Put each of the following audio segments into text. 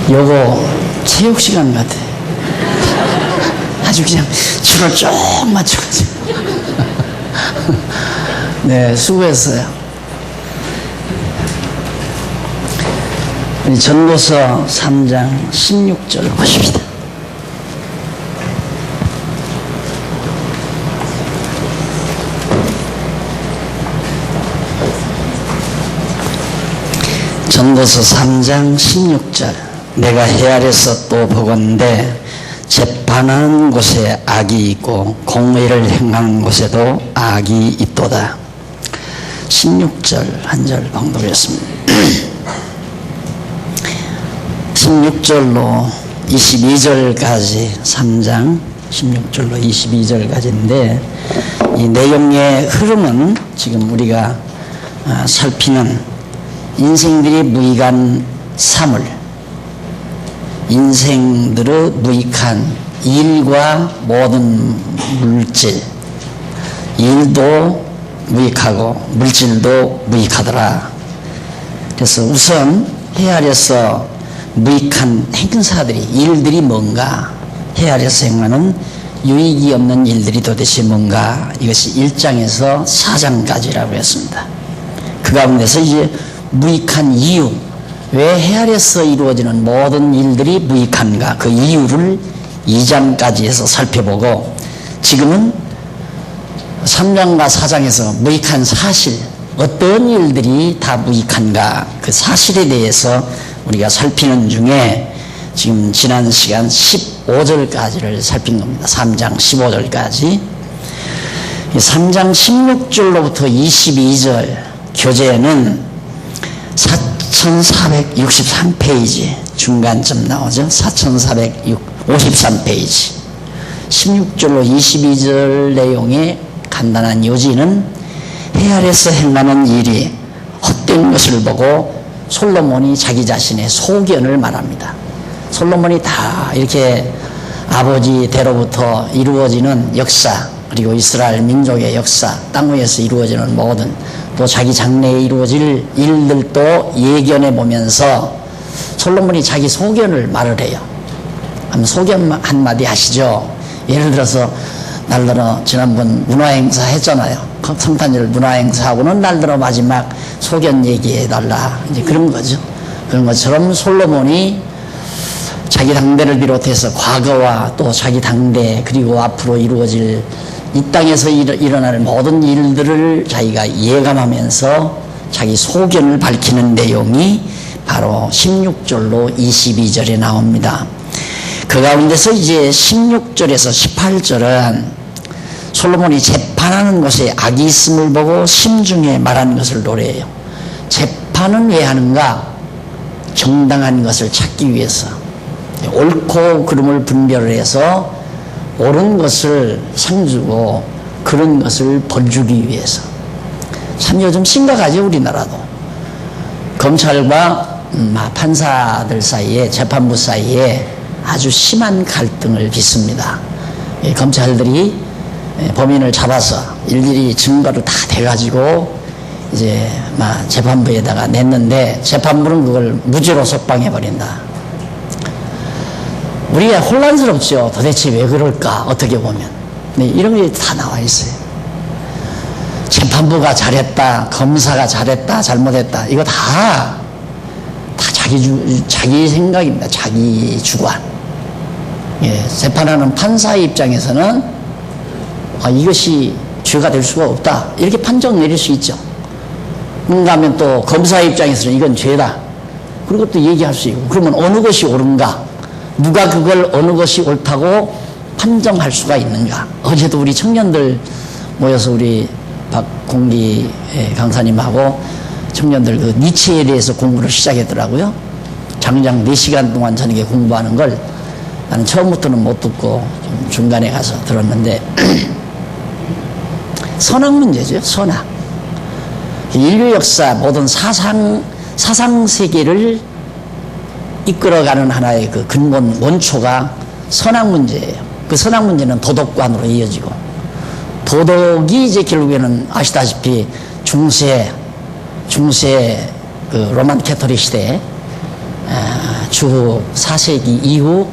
요거 체육 시간 같아. 아주 그냥 줄을 쭉 맞춰가지고. 네, 수고했어요. 우리 전도서 3장 16절 보십시다. 전도서 3장 16절. 내가 헤아려서 또 보건대 재판하는 곳에 악이 있고 공의를 행하는 곳에도 악이 있도다. 16절 한 절 방독했습니다. 16절로 22절까지 3장 16절로 22절까지인데 이 내용의 흐름은 지금 우리가 살피는 인생들이 무익한 사물, 인생들의 무익한 일과 모든 물질, 일도 무익하고 물질도 무익하더라. 그래서 우선 헤아려서 무익한 행사들이, 일들이 뭔가, 헤아려서 행하는 유익이 없는 일들이 도대체 뭔가, 이것이 1장에서 4장까지라고 했습니다. 그 가운데서 이제 무익한 이유, 왜 헤아려서 이루어지는 모든 일들이 무익한가, 그 이유를 2장까지 해서 살펴보고, 지금은 3장과 4장에서 무익한 사실, 어떤 일들이 다 무익한가, 그 사실에 대해서 우리가 살피는 중에 지금 지난 시간 15절까지를 살핀 겁니다. 3장 15절까지. 3장 16절로부터 22절 교재는 4463페이지 중간쯤 나오죠. 4453페이지 16절로 22절 내용의 간단한 요지는 헤아려서 행하는 일이 헛된 것을 보고 솔로몬이 자기 자신의 소견을 말합니다. 솔로몬이 다 이렇게 아버지 대로부터 이루어지는 역사, 그리고 이스라엘 민족의 역사, 땅 위에서 이루어지는 모든, 또 자기 장래에 이루어질 일들도 예견해 보면서 솔로몬이 자기 소견을 말을 해요. 한번 소견 한마디 하시죠. 예를 들어서 날들어 지난번 문화행사 했잖아요. 성탄절 문화행사하고는 날들어 마지막 소견 얘기해달라, 이제 그런 거죠. 그런 것처럼 솔로몬이 자기 당대를 비롯해서 과거와 또 자기 당대, 그리고 앞으로 이루어질 이 땅에서 일어날 모든 일들을 자기가 예감하면서 자기 소견을 밝히는 내용이 바로 16절로 22절에 나옵니다. 그 가운데서 이제 16절에서 18절은 솔로몬이 재판하는 곳에 악이 있음을 보고 심중에 말하는 것을 노래해요. 재판은 왜 하는가? 정당한 것을 찾기 위해서, 옳고 그름을 분별을 해서 옳은 것을 상주고 그런 것을 벌주기 위해서. 참 요즘 심각하죠. 우리나라도 검찰과 판사들 사이에, 재판부 사이에 아주 심한 갈등을 빚습니다. 검찰들이 범인을 잡아서 일일이 증거를 다 대가지고 이제 재판부에다가 냈는데 재판부는 그걸 무죄로 석방해버린다. 우리가 혼란스럽죠. 도대체 왜 그럴까? 어떻게 보면. 네, 이런 게 다 나와 있어요. 재판부가 잘했다, 검사가 잘했다, 잘못했다, 이거 다 자기 생각입니다. 자기 주관. 예, 재판하는 판사의 입장에서는 이것이 죄가 될 수가 없다, 이렇게 판정 내릴 수 있죠. 그런가 하면 또 검사의 입장에서는 이건 죄다, 그리고 또 얘기할 수 있고. 그러면 어느 것이 옳은가? 누가 그걸 어느 것이 옳다고 판정할 수가 있는가? 어제도 우리 청년들 모여서 우리 박공기 강사님하고 청년들 그 니체에 대해서 공부를 시작했더라고요. 장장 4시간 동안 저녁에 공부하는 걸 나는 처음부터는 못 듣고 좀 중간에 가서 들었는데 선악 문제죠. 선악. 인류 역사 모든 사상 세계를 이끌어가는 하나의 그 근본 원초가 선악 문제예요. 그 선악 문제는 도덕관으로 이어지고, 도덕이 이제 결국에는 아시다시피 중세 그 로만 캐토릭 시대에 주 4세기 이후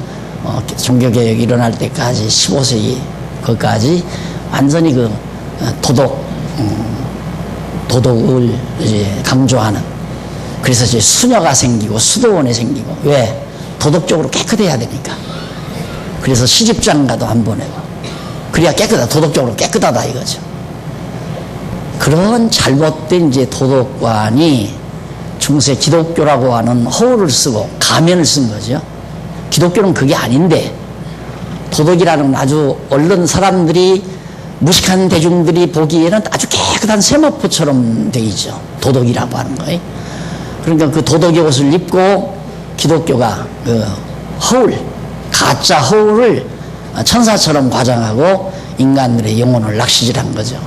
종교개혁이 일어날 때까지 15세기 그까지 완전히 그 도덕을 이제 강조하는, 그래서 이제 수녀가 생기고 수도원이 생기고, 왜? 도덕적으로 깨끗해야 되니까. 그래서 시집장가도 한 번 해고, 그래야 깨끗하다, 도덕적으로 깨끗하다 이거죠. 그런 잘못된 이제 도덕관이 중세 기독교라고 하는 허울을 쓰고 가면을 쓴 거죠. 기독교는 그게 아닌데, 도덕이라는 건 아주 얼른 사람들이, 무식한 대중들이 보기에는 아주 깨끗한 세마포처럼 되어 있죠. 도덕이라고 하는 거예요. 그러니까 그 도덕의 옷을 입고 기독교가 그 허울, 가짜 허울을 천사처럼 과장하고 인간들의 영혼을 낚시질한 거죠.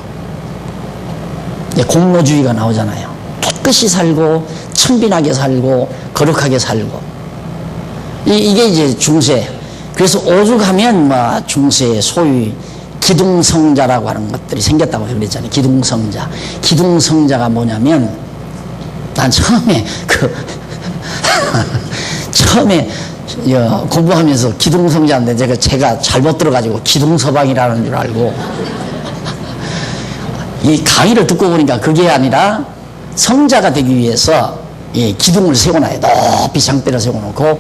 공로주의가 나오잖아요. 깨끗이 살고 청빈하게 살고 거룩하게 살고, 이게 이제 중세. 그래서 오죽하면 중세의 소위 기둥성자라고 하는 것들이 생겼다고 그랬잖아요. 기둥성자. 기둥성자가 뭐냐면, 난 처음에 처음에 공부하면서 기둥성자인데 제가 잘못 들어가지고 기둥서방이라는 줄 알고, 이 강의를 듣고 보니까 그게 아니라 성자가 되기 위해서 기둥을 세워놔요. 높이 장대를 세워놓고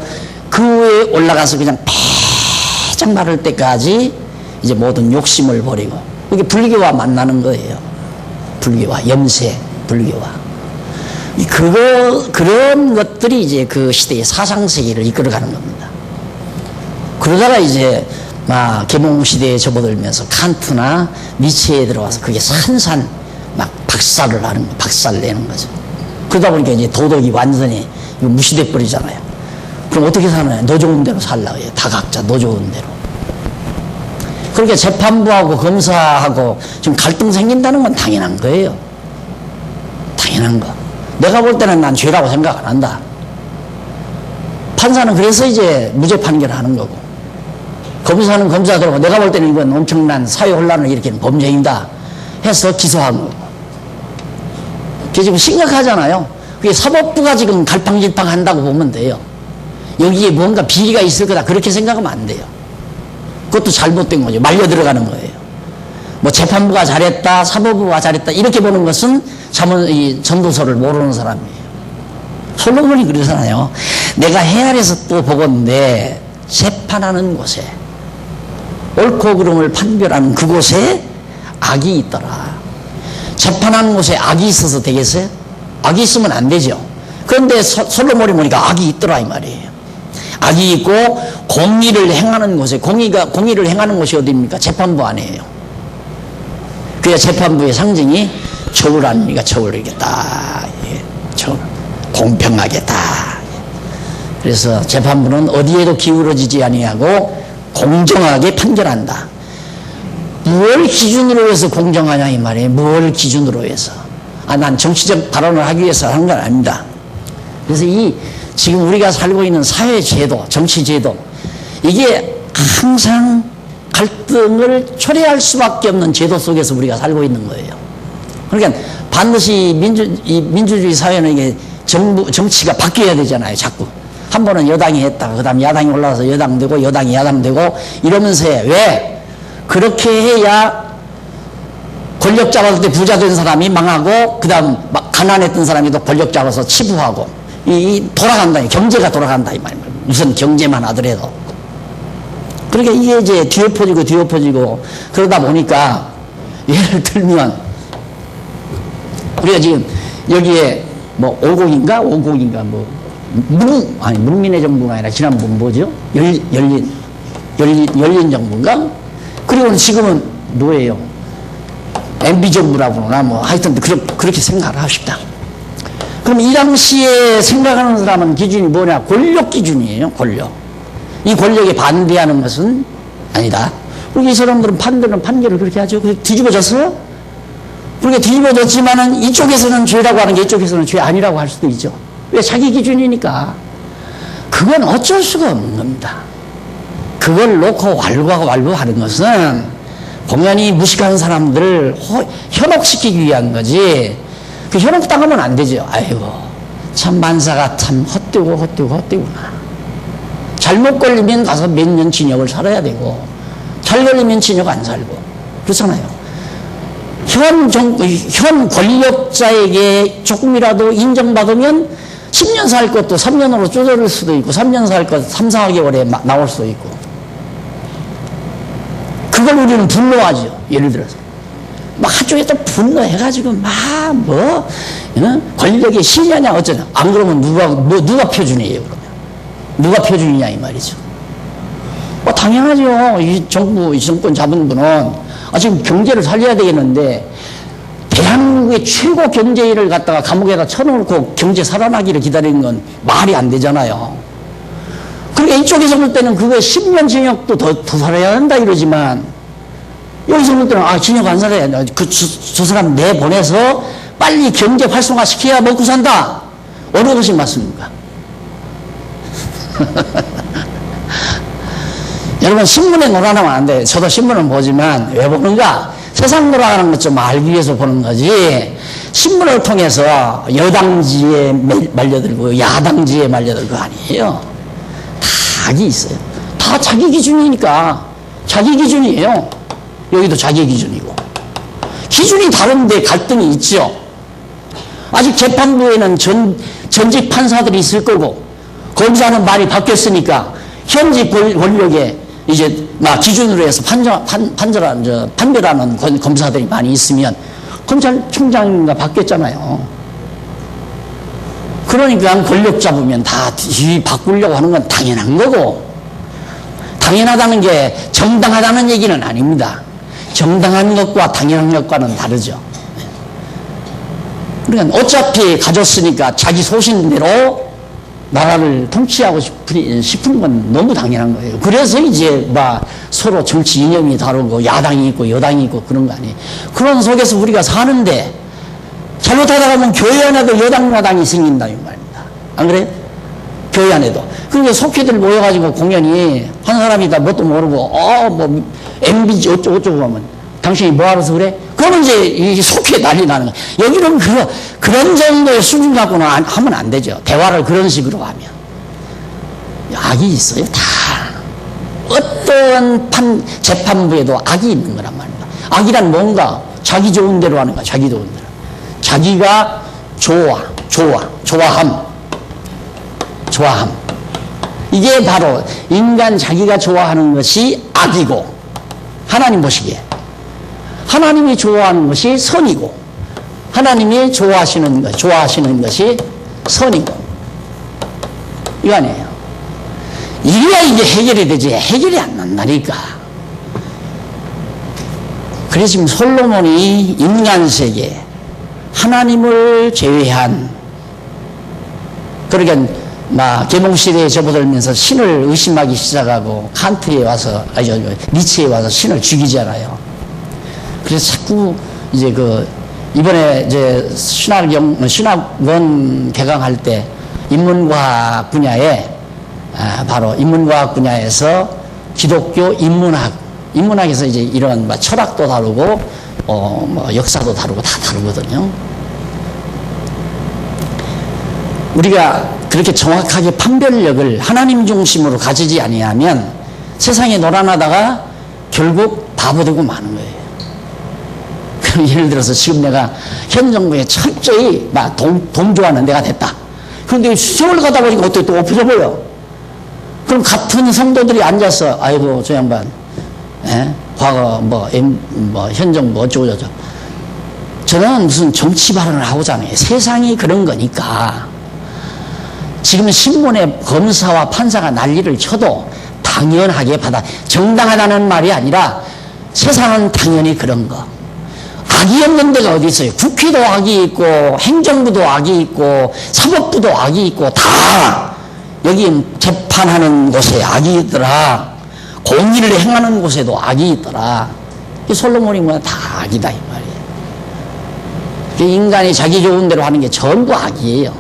그 위에 올라가서 그냥 패장 마를 때까지 이제 모든 욕심을 버리고, 그게 불교와 만나는 거예요. 불교와 염세, 불교와. 그런 것들이 이제 그 시대의 사상세계를 이끌어가는 겁니다. 그러다가 이제 계몽시대에 접어들면서 칸트나 니체에 들어와서 그게 산산 박살 내는 거죠. 그러다 보니까 이제 도덕이 완전히 무시돼 버리잖아요. 그럼 어떻게 사나요? 너 좋은 대로 살라고 해요. 다 각자 너 좋은 대로. 그렇게 재판부하고 검사하고 지금 갈등 생긴다는 건 당연한 거예요. 당연한 거. 내가 볼 때는 난 죄라고 생각 안 한다. 판사는 그래서 이제 무죄 판결을 하는 거고, 검사는 검사대로 내가 볼 때는 이건 엄청난 사회 혼란을 일으키는 범죄입니다 해서 기소한 거고. 그게 지금 심각하잖아요. 그게 사법부가 지금 갈팡질팡 한다고 보면 돼요. 여기에 뭔가 비리가 있을 거다 그렇게 생각하면 안 돼요. 그것도 잘못된 거죠. 말려 들어가는 거예요. 재판부가 잘했다, 사법부가 잘했다 이렇게 보는 것은 이 전도서를 모르는 사람이에요. 솔로몬이 그러잖아요. 내가 해아래서 또 보건대 재판하는 곳에, 옳고 그름을 판별하는 그곳에 악이 있더라. 재판하는 곳에 악이 있어서 되겠어요? 악이 있으면 안 되죠. 그런데 솔로몬이 보니까 악이 있더라 이 말이에요. 악이 있고 공의를 행하는 곳에, 공의를 행하는 곳이 어디입니까? 재판부 안에요. 그래야 재판부의 상징이 저울 아닙니까? 저울 이렇게 딱, 저울. 공평하게 딱. 그래서 재판부는 어디에도 기울어지지 아니하고 공정하게 판결한다. 무엇을 기준으로 해서 공정하냐 이 말이에요. 무엇을 기준으로 해서. 난 정치적 발언을 하기 위해서 하는 건 아닙니다. 그래서 지금 우리가 살고 있는 사회제도, 정치제도, 이게 항상 갈등을 초래할 수밖에 없는 제도 속에서 우리가 살고 있는 거예요. 그러니까 반드시 민주주의 사회는 이게 정치가 바뀌어야 되잖아요. 자꾸. 한 번은 여당이 했다가, 그 다음 야당이 올라와서 여당되고, 여당이 야당되고, 이러면서 해. 왜? 그렇게 해야 권력 잡았을 때 부자 된 사람이 망하고, 그 다음 가난했던 사람이 또 권력 잡아서 치부하고, 돌아간다. 경제가 돌아간다. 이 말이에요. 우선 경제만 하더라도. 그러니까 이게 이제 뒤엎어지고, 그러다 보니까, 예를 들면, 우리가 지금 여기에 오곡인가 문민의 정부가 아니라 지난번 뭐죠? 열린 정부인가? 그리고 지금은 뭐예요? MB 정부라고 그러나 하여튼 그렇게 생각을 합시다. 그럼 이 당시에 생각하는 사람은 기준이 뭐냐? 권력 기준이에요. 권력. 이 권력에 반대하는 것은 아니다. 그리고 이 사람들은 판결을 그렇게 하죠. 그래서 뒤집어졌어요? 그렇게 뒤집어졌지만은 이쪽에서는 죄라고 하는 게 이쪽에서는 죄 아니라고 할 수도 있죠. 왜? 자기 기준이니까. 그건 어쩔 수가 없는 겁니다. 그걸 놓고 왈구하는 것은 공연히 무식한 사람들을 현혹시키기 위한 거지. 현혹당하면 안 되죠. 아이고, 참 만사가 참 헛되구나. 잘못 걸리면 가서 몇 년 징역을 살아야 되고, 잘 걸리면 징역 안 살고, 그렇잖아요. 현 권력자에게 조금이라도 인정받으면 10년 살 것도 3년으로 쪼개를 수도 있고, 3년 살 것 3, 4개월에 나올 수도 있고. 그걸 우리는 분노하죠. 예를 들어서. 막 한쪽에 또 분노해가지고, 권력의 신이냐, 어쩌냐. 안 그러면 누가 표준이에요, 그러면. 누가 표준이냐, 이 말이죠. 당연하죠. 이 정권 잡은 분은, 지금 경제를 살려야 되겠는데, 대한민국의 최고 경제인을 갖다가 감옥에다 쳐놓고 경제 살아나기를 기다리는 건 말이 안 되잖아요. 그러니까 이쪽에서 볼 때는 그거 10년 징역도 더 살아야 한다 이러지만, 여기서 볼 때는, 징역 안 살아야 돼. 저 사람 내보내서 빨리 경제 활성화 시켜야 먹고 산다. 어느 것이 맞습니까? 여러분, 신문에 놀아나면 안 돼. 저도 신문을 보지만, 왜 보는가? 세상 돌아가는 것 좀 알기 위해서 보는 거지. 신문을 통해서 여당지에 말려들고 야당지에 말려들고 아니에요. 다 악이 있어요. 다 자기 기준이니까. 자기 기준이에요. 여기도 자기 기준이고. 기준이 다른데 갈등이 있죠. 아직 재판부에는 전직 판사들이 있을 거고, 검사는 말이 바뀌었으니까 현직 권력에 이제 기준으로 해서 판별하는 검사들이 많이 있으면 검찰총장인가 바뀌었잖아요. 그러니까 권력 잡으면 다 바꾸려고 하는 건 당연한 거고, 당연하다는 게 정당하다는 얘기는 아닙니다. 정당한 것과 당연한 것과는 다르죠. 그러니까 어차피 가졌으니까 자기 소신대로 나라를 통치하고 싶은 건 너무 당연한 거예요. 그래서 이제 서로 정치 이념이 다르고 야당이 있고 여당이 있고 그런 거 아니에요. 그런 속에서 우리가 사는데 잘못하다 보면 교회 안에도 여당 야당이 생긴다 이 말입니다. 안 그래요? 교회 안에도. 그러니까 속회들 모여가지고 공연이 한 사람이 다 뭣도 모르고 MB지 어쩌고 하면 당신이 뭐 알아서 그래? 그러면 이제 이 속회 난리 나는 거예요. 여기는 그런 정도의 수준 갖고는 하면 안 되죠. 대화를 그런 식으로 하면. 악이 있어요, 다. 어떤 재판부에도 악이 있는 거란 말입니다. 악이란 뭔가? 자기 좋은 대로 하는 거야, 자기 좋은 대로. 자기가 좋아함. 이게 바로 인간 자기가 좋아하는 것이 악이고, 하나님 보시기에. 하나님이 좋아하는 것이 선이고, 하나님이 좋아하시는 것이 선이고, 이거 아니에요. 이래야 이게 해결이 되지, 해결이 안 난다니까. 그래서 지금 솔로몬이 인간 세계, 하나님을 제외한, 그러니까 계몽시대에 접어들면서 신을 의심하기 시작하고, 칸트에 와서, 니체에 와서 신을 죽이잖아요. 그래서 자꾸 이제 이번에 이제 신학원 개강할 때 인문과학 분야에, 바로 인문과학 분야에서 기독교 인문학에서 이제 이런 철학도 다루고, 역사도 다루고 다 다루거든요. 우리가 그렇게 정확하게 판별력을 하나님 중심으로 가지지 아니하면 세상에 놀아나다가 결국 바보되고 마는 거예요. 예를 들어서 지금 내가 현 정부에 철저히 동조하는 내가 됐다. 그런데 세월 가다 보니까 어떻게 또 엎어져 보여. 그럼 같은 성도들이 앉아서, 아이고, 저 양반, 과거, 현 정부 어쩌고저쩌고. 저는 무슨 정치 발언을 하고잖아요. 세상이 그런 거니까. 지금 신문에 검사와 판사가 난리를 쳐도 당연하게 정당하다는 말이 아니라 세상은 당연히 그런 거. 악이 없는 데가 어디 있어요? 국회도 악이 있고, 행정부도 악이 있고, 사법부도 악이 있고, 다 여기 재판하는 곳에 악이 있더라. 공의를 행하는 곳에도 악이 있더라. 솔로몬이 다 악이다 이 말이에요. 인간이 자기 좋은 대로 하는 게 전부 악이에요.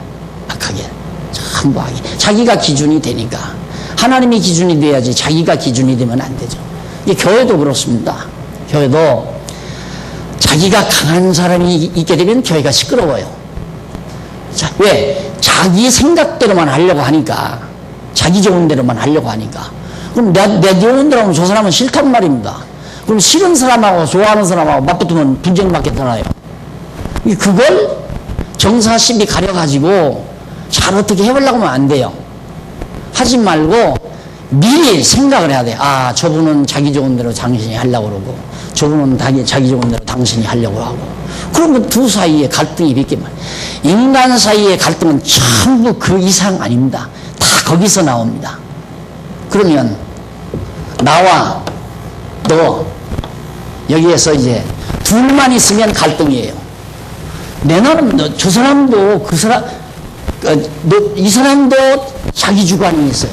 악하게. 전부 악이. 자기가 기준이 되니까. 하나님이 기준이 돼야지 자기가 기준이 되면 안 되죠. 교회도 그렇습니다. 교회도 자기가 강한 사람이 있게 되면 교회가 시끄러워요. 자, 왜? 자기 생각대로만 하려고 하니까. 자기 좋은 대로만 하려고 하니까. 그럼 내 좋은 대로 하면 저 사람은 싫단 말입니다. 그럼 싫은 사람하고 좋아하는 사람하고 맞붙으면 분쟁 받겠잖아요. 그걸 정사 시비 가려가지고 잘 어떻게 해보려고 하면 안 돼요. 하지 말고 미리 생각을 해야 돼. 아, 저분은 자기 좋은 대로 당신이 하려고 그러고, 저분은 자기 좋은 대로 당신이 하려고 하고. 그러면 두 사이에 갈등이 빚게 말이에요. 인간 사이의 갈등은 전부 그 이상 아닙니다. 다 거기서 나옵니다. 그러면 나와 너 여기에서 이제 둘만 있으면 갈등이에요. 내 나름 저 사람도 그 사람 이 사람도 자기 주관이 있어요.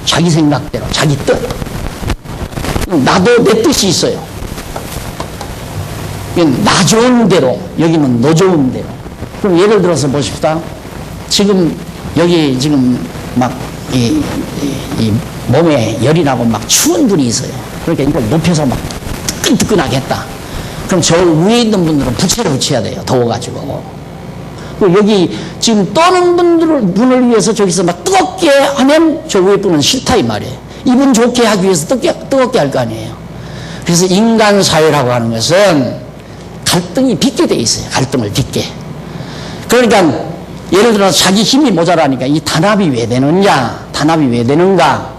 자기 생각대로 자기 뜻. 나도 내 뜻이 있어요. 나 좋은 대로, 여기는 너 좋은 대로. 그럼 예를 들어서 보십시다. 지금 여기 지금 막 이 몸에 열이 나고 막 추운 분이 있어요. 그러니까 이걸 높여서 막 뜨끈뜨끈하게 했다. 그럼 저 위에 있는 분들은 부채를 붙여야 돼요. 더워가지고. 여기 지금 떠는 분을 위해서 저기서 막 뜨겁게 하면 저 위에 분은 싫다 이 말이에요. 이분 좋게 하기 위해서 뜨겁게 할 거 아니에요. 그래서 인간 사회라고 하는 것은 갈등이 빚게 돼 있어요. 갈등을 빚게. 그러니까 예를 들어서 자기 힘이 모자라니까 이 단합이 왜 되느냐, 단합이 왜 되는가.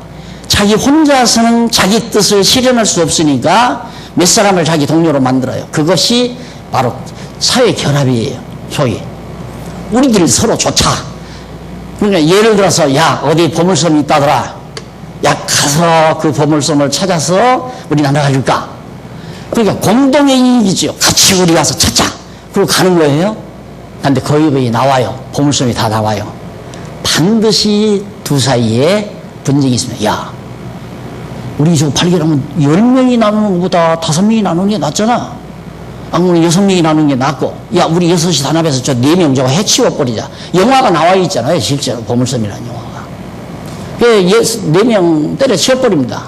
자기 혼자서는 자기 뜻을 실현할 수 없으니까 몇 사람을 자기 동료로 만들어요. 그것이 바로 사회 결합이에요. 소위 우리들이 서로 좋자. 그러니까 예를 들어서 야 어디 보물섬이 있다더라. 야 가서 그 보물섬을 찾아서 우리 나눠가줄까. 그러니까 공동의 이익이죠. 같이 우리 가서 찾자. 그리고 가는 거예요. 근데 거의 나와요. 보물섬이 다 나와요. 반드시 두 사이에 분쟁이 있으면 야 우리 저 발견하면 10명이 나누는 것보다 5명이 나누는 게 낫잖아. 아무리 6명이 나누는 게 낫고 야 우리 6이 단합해서 저 4명 저거 해치워버리자. 영화가 나와 있잖아요. 실제로 보물섬이라는 영화가. 4명 때려치워버립니다.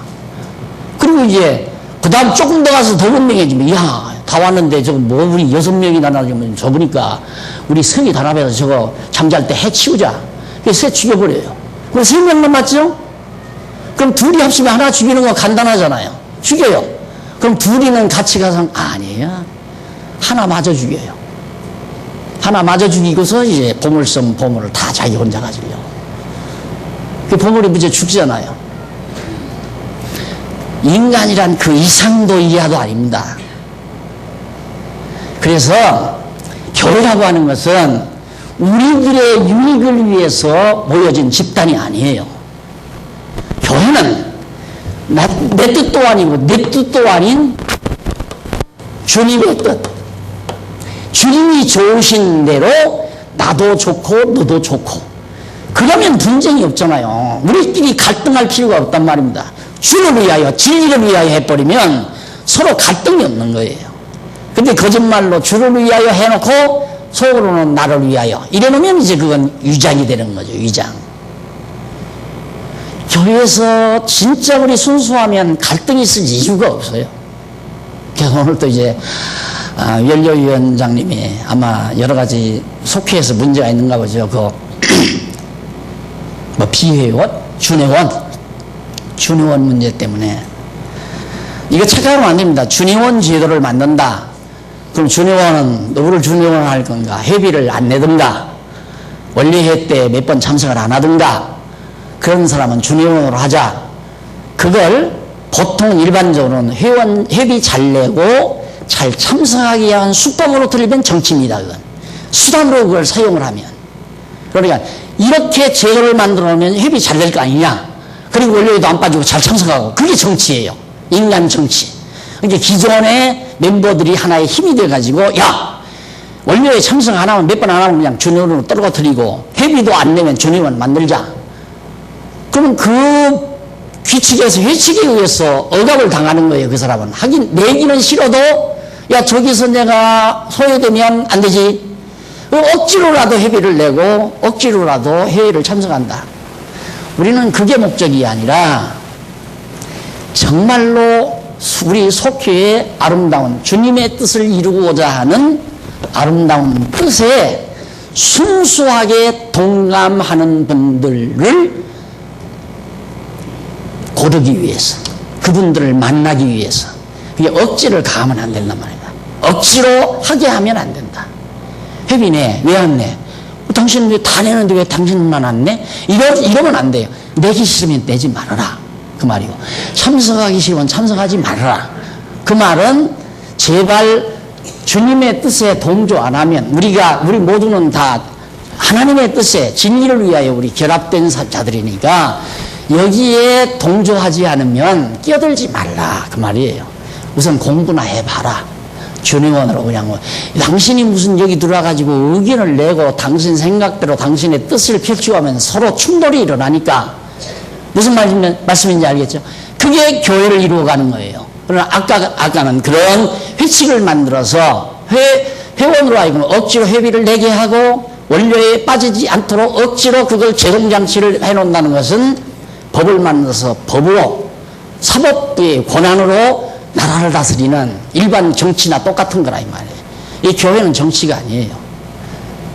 그리고 이제 그 다음 조금 더 가서 더 분명해지면 야 다 왔는데 저거 뭐 우리 6명이 나눠주면 저보니까 우리 성이 단합해서 저거 잠잘 때 해치우자. 그래서 죽여버려요. 그럼 3명 남았죠? 그럼 둘이 합치면 하나 죽이는 거 간단하잖아요. 죽여요. 그럼 둘이는 같이 가서 아니에요. 하나 마저 죽여요. 하나 마저 죽이고서 이제 보물섬 보물을 다 자기 혼자 가지려고. 그 보물이 이제 죽잖아요. 인간이란 그 이상도 이하도 아닙니다. 그래서 교회라고 하는 것은 우리들의 유익을 위해서 모여진 집단이 아니에요. 교회는 내 뜻도 아니고 내 뜻도 아닌 주님의 뜻. 주님이 좋으신 대로 나도 좋고 너도 좋고. 그러면 분쟁이 없잖아요. 우리끼리 갈등할 필요가 없단 말입니다. 주를 위하여 진리를 위하여 해버리면 서로 갈등이 없는 거예요. 근데 거짓말로 주를 위하여 해놓고 속으로는 나를 위하여 이래놓으면 이제 그건 위장이 되는 거죠. 위장. 교회에서 진짜 우리 순수하면 갈등이 있을 이유가 없어요. 그래서 오늘 또 이제 연료위원장님이 아마 여러 가지 속회에서 문제가 있는가 보죠. 뭐 비회원, 준회원 문제 때문에 이거 착각하면 안 됩니다. 준회원 제도를 만든다. 그럼 준회원은 누구를 준회원 할 건가? 회비를 안 내든가, 원리회 때 몇 번 참석을 안 하든가, 그런 사람은 준회원으로 하자. 그걸 보통 일반적으로는 회비 잘 내고 잘 참석하기 위한 수법으로 들면 정치입니다. 그건 수단으로 그걸 사용을 하면. 그러니까 이렇게 제도를 만들어 놓으면 회비 잘 낼 거 아니냐. 그리고 원료에도 안 빠지고 잘 참석하고. 그게 정치예요. 인간 정치. 그러니까 기존의 멤버들이 하나의 힘이 돼가지고 야 원료에 참석 안 하면 몇 번 안 하면 그냥 준회원으로 떨어뜨리고 회비도 안 내면 준회원 만들자. 그러면 그 규칙에서 회칙에 의해서 억압을 당하는 거예요. 그 사람은. 하긴 내기는 싫어도 야 저기서 내가 소외되면 안 되지. 억지로라도 회비를 내고 억지로라도 회의를 참석한다. 우리는 그게 목적이 아니라 정말로 우리 속회의 아름다운 주님의 뜻을 이루고자 하는 아름다운 뜻에 순수하게 동감하는 분들을 고르기 위해서, 그분들을 만나기 위해서, 그게 억지를 가하면 안 된단 말입니다. 억지로 하게 하면 안 된다. 혜빈이 왜 안 내? 당신은 왜 다 내는데 왜 당신만 안 내? 이러면 안 돼요. 내기 싫으면 내지 말아라. 그 말이고, 참석하기 싫으면 참석하지 말아라. 그 말은 제발 주님의 뜻에 동조 안 하면, 우리 모두는 다 하나님의 뜻에 진리를 위하여 우리 결합된 자들이니까 여기에 동조하지 않으면 끼어들지 말라. 그 말이에요. 우선 공부나 해봐라. 준의원으로 그냥 뭐, 당신이 무슨 여기 들어와가지고 의견을 내고 당신 생각대로 당신의 뜻을 펼치고하면 서로 충돌이 일어나니까 무슨 말씀인지 알겠죠? 그게 교회를 이루어가는 거예요. 그러나 아까는 그런 회칙을 만들어서 회원으로 하여금 억지로 회비를 내게 하고 원료에 빠지지 않도록 억지로 그걸 제동장치를 해놓는다는 것은 법을 만들어서 법으로 사법부의 권한으로 나라를 다스리는 일반 정치나 똑같은 거라 이 말이에요. 이 교회는 정치가 아니에요.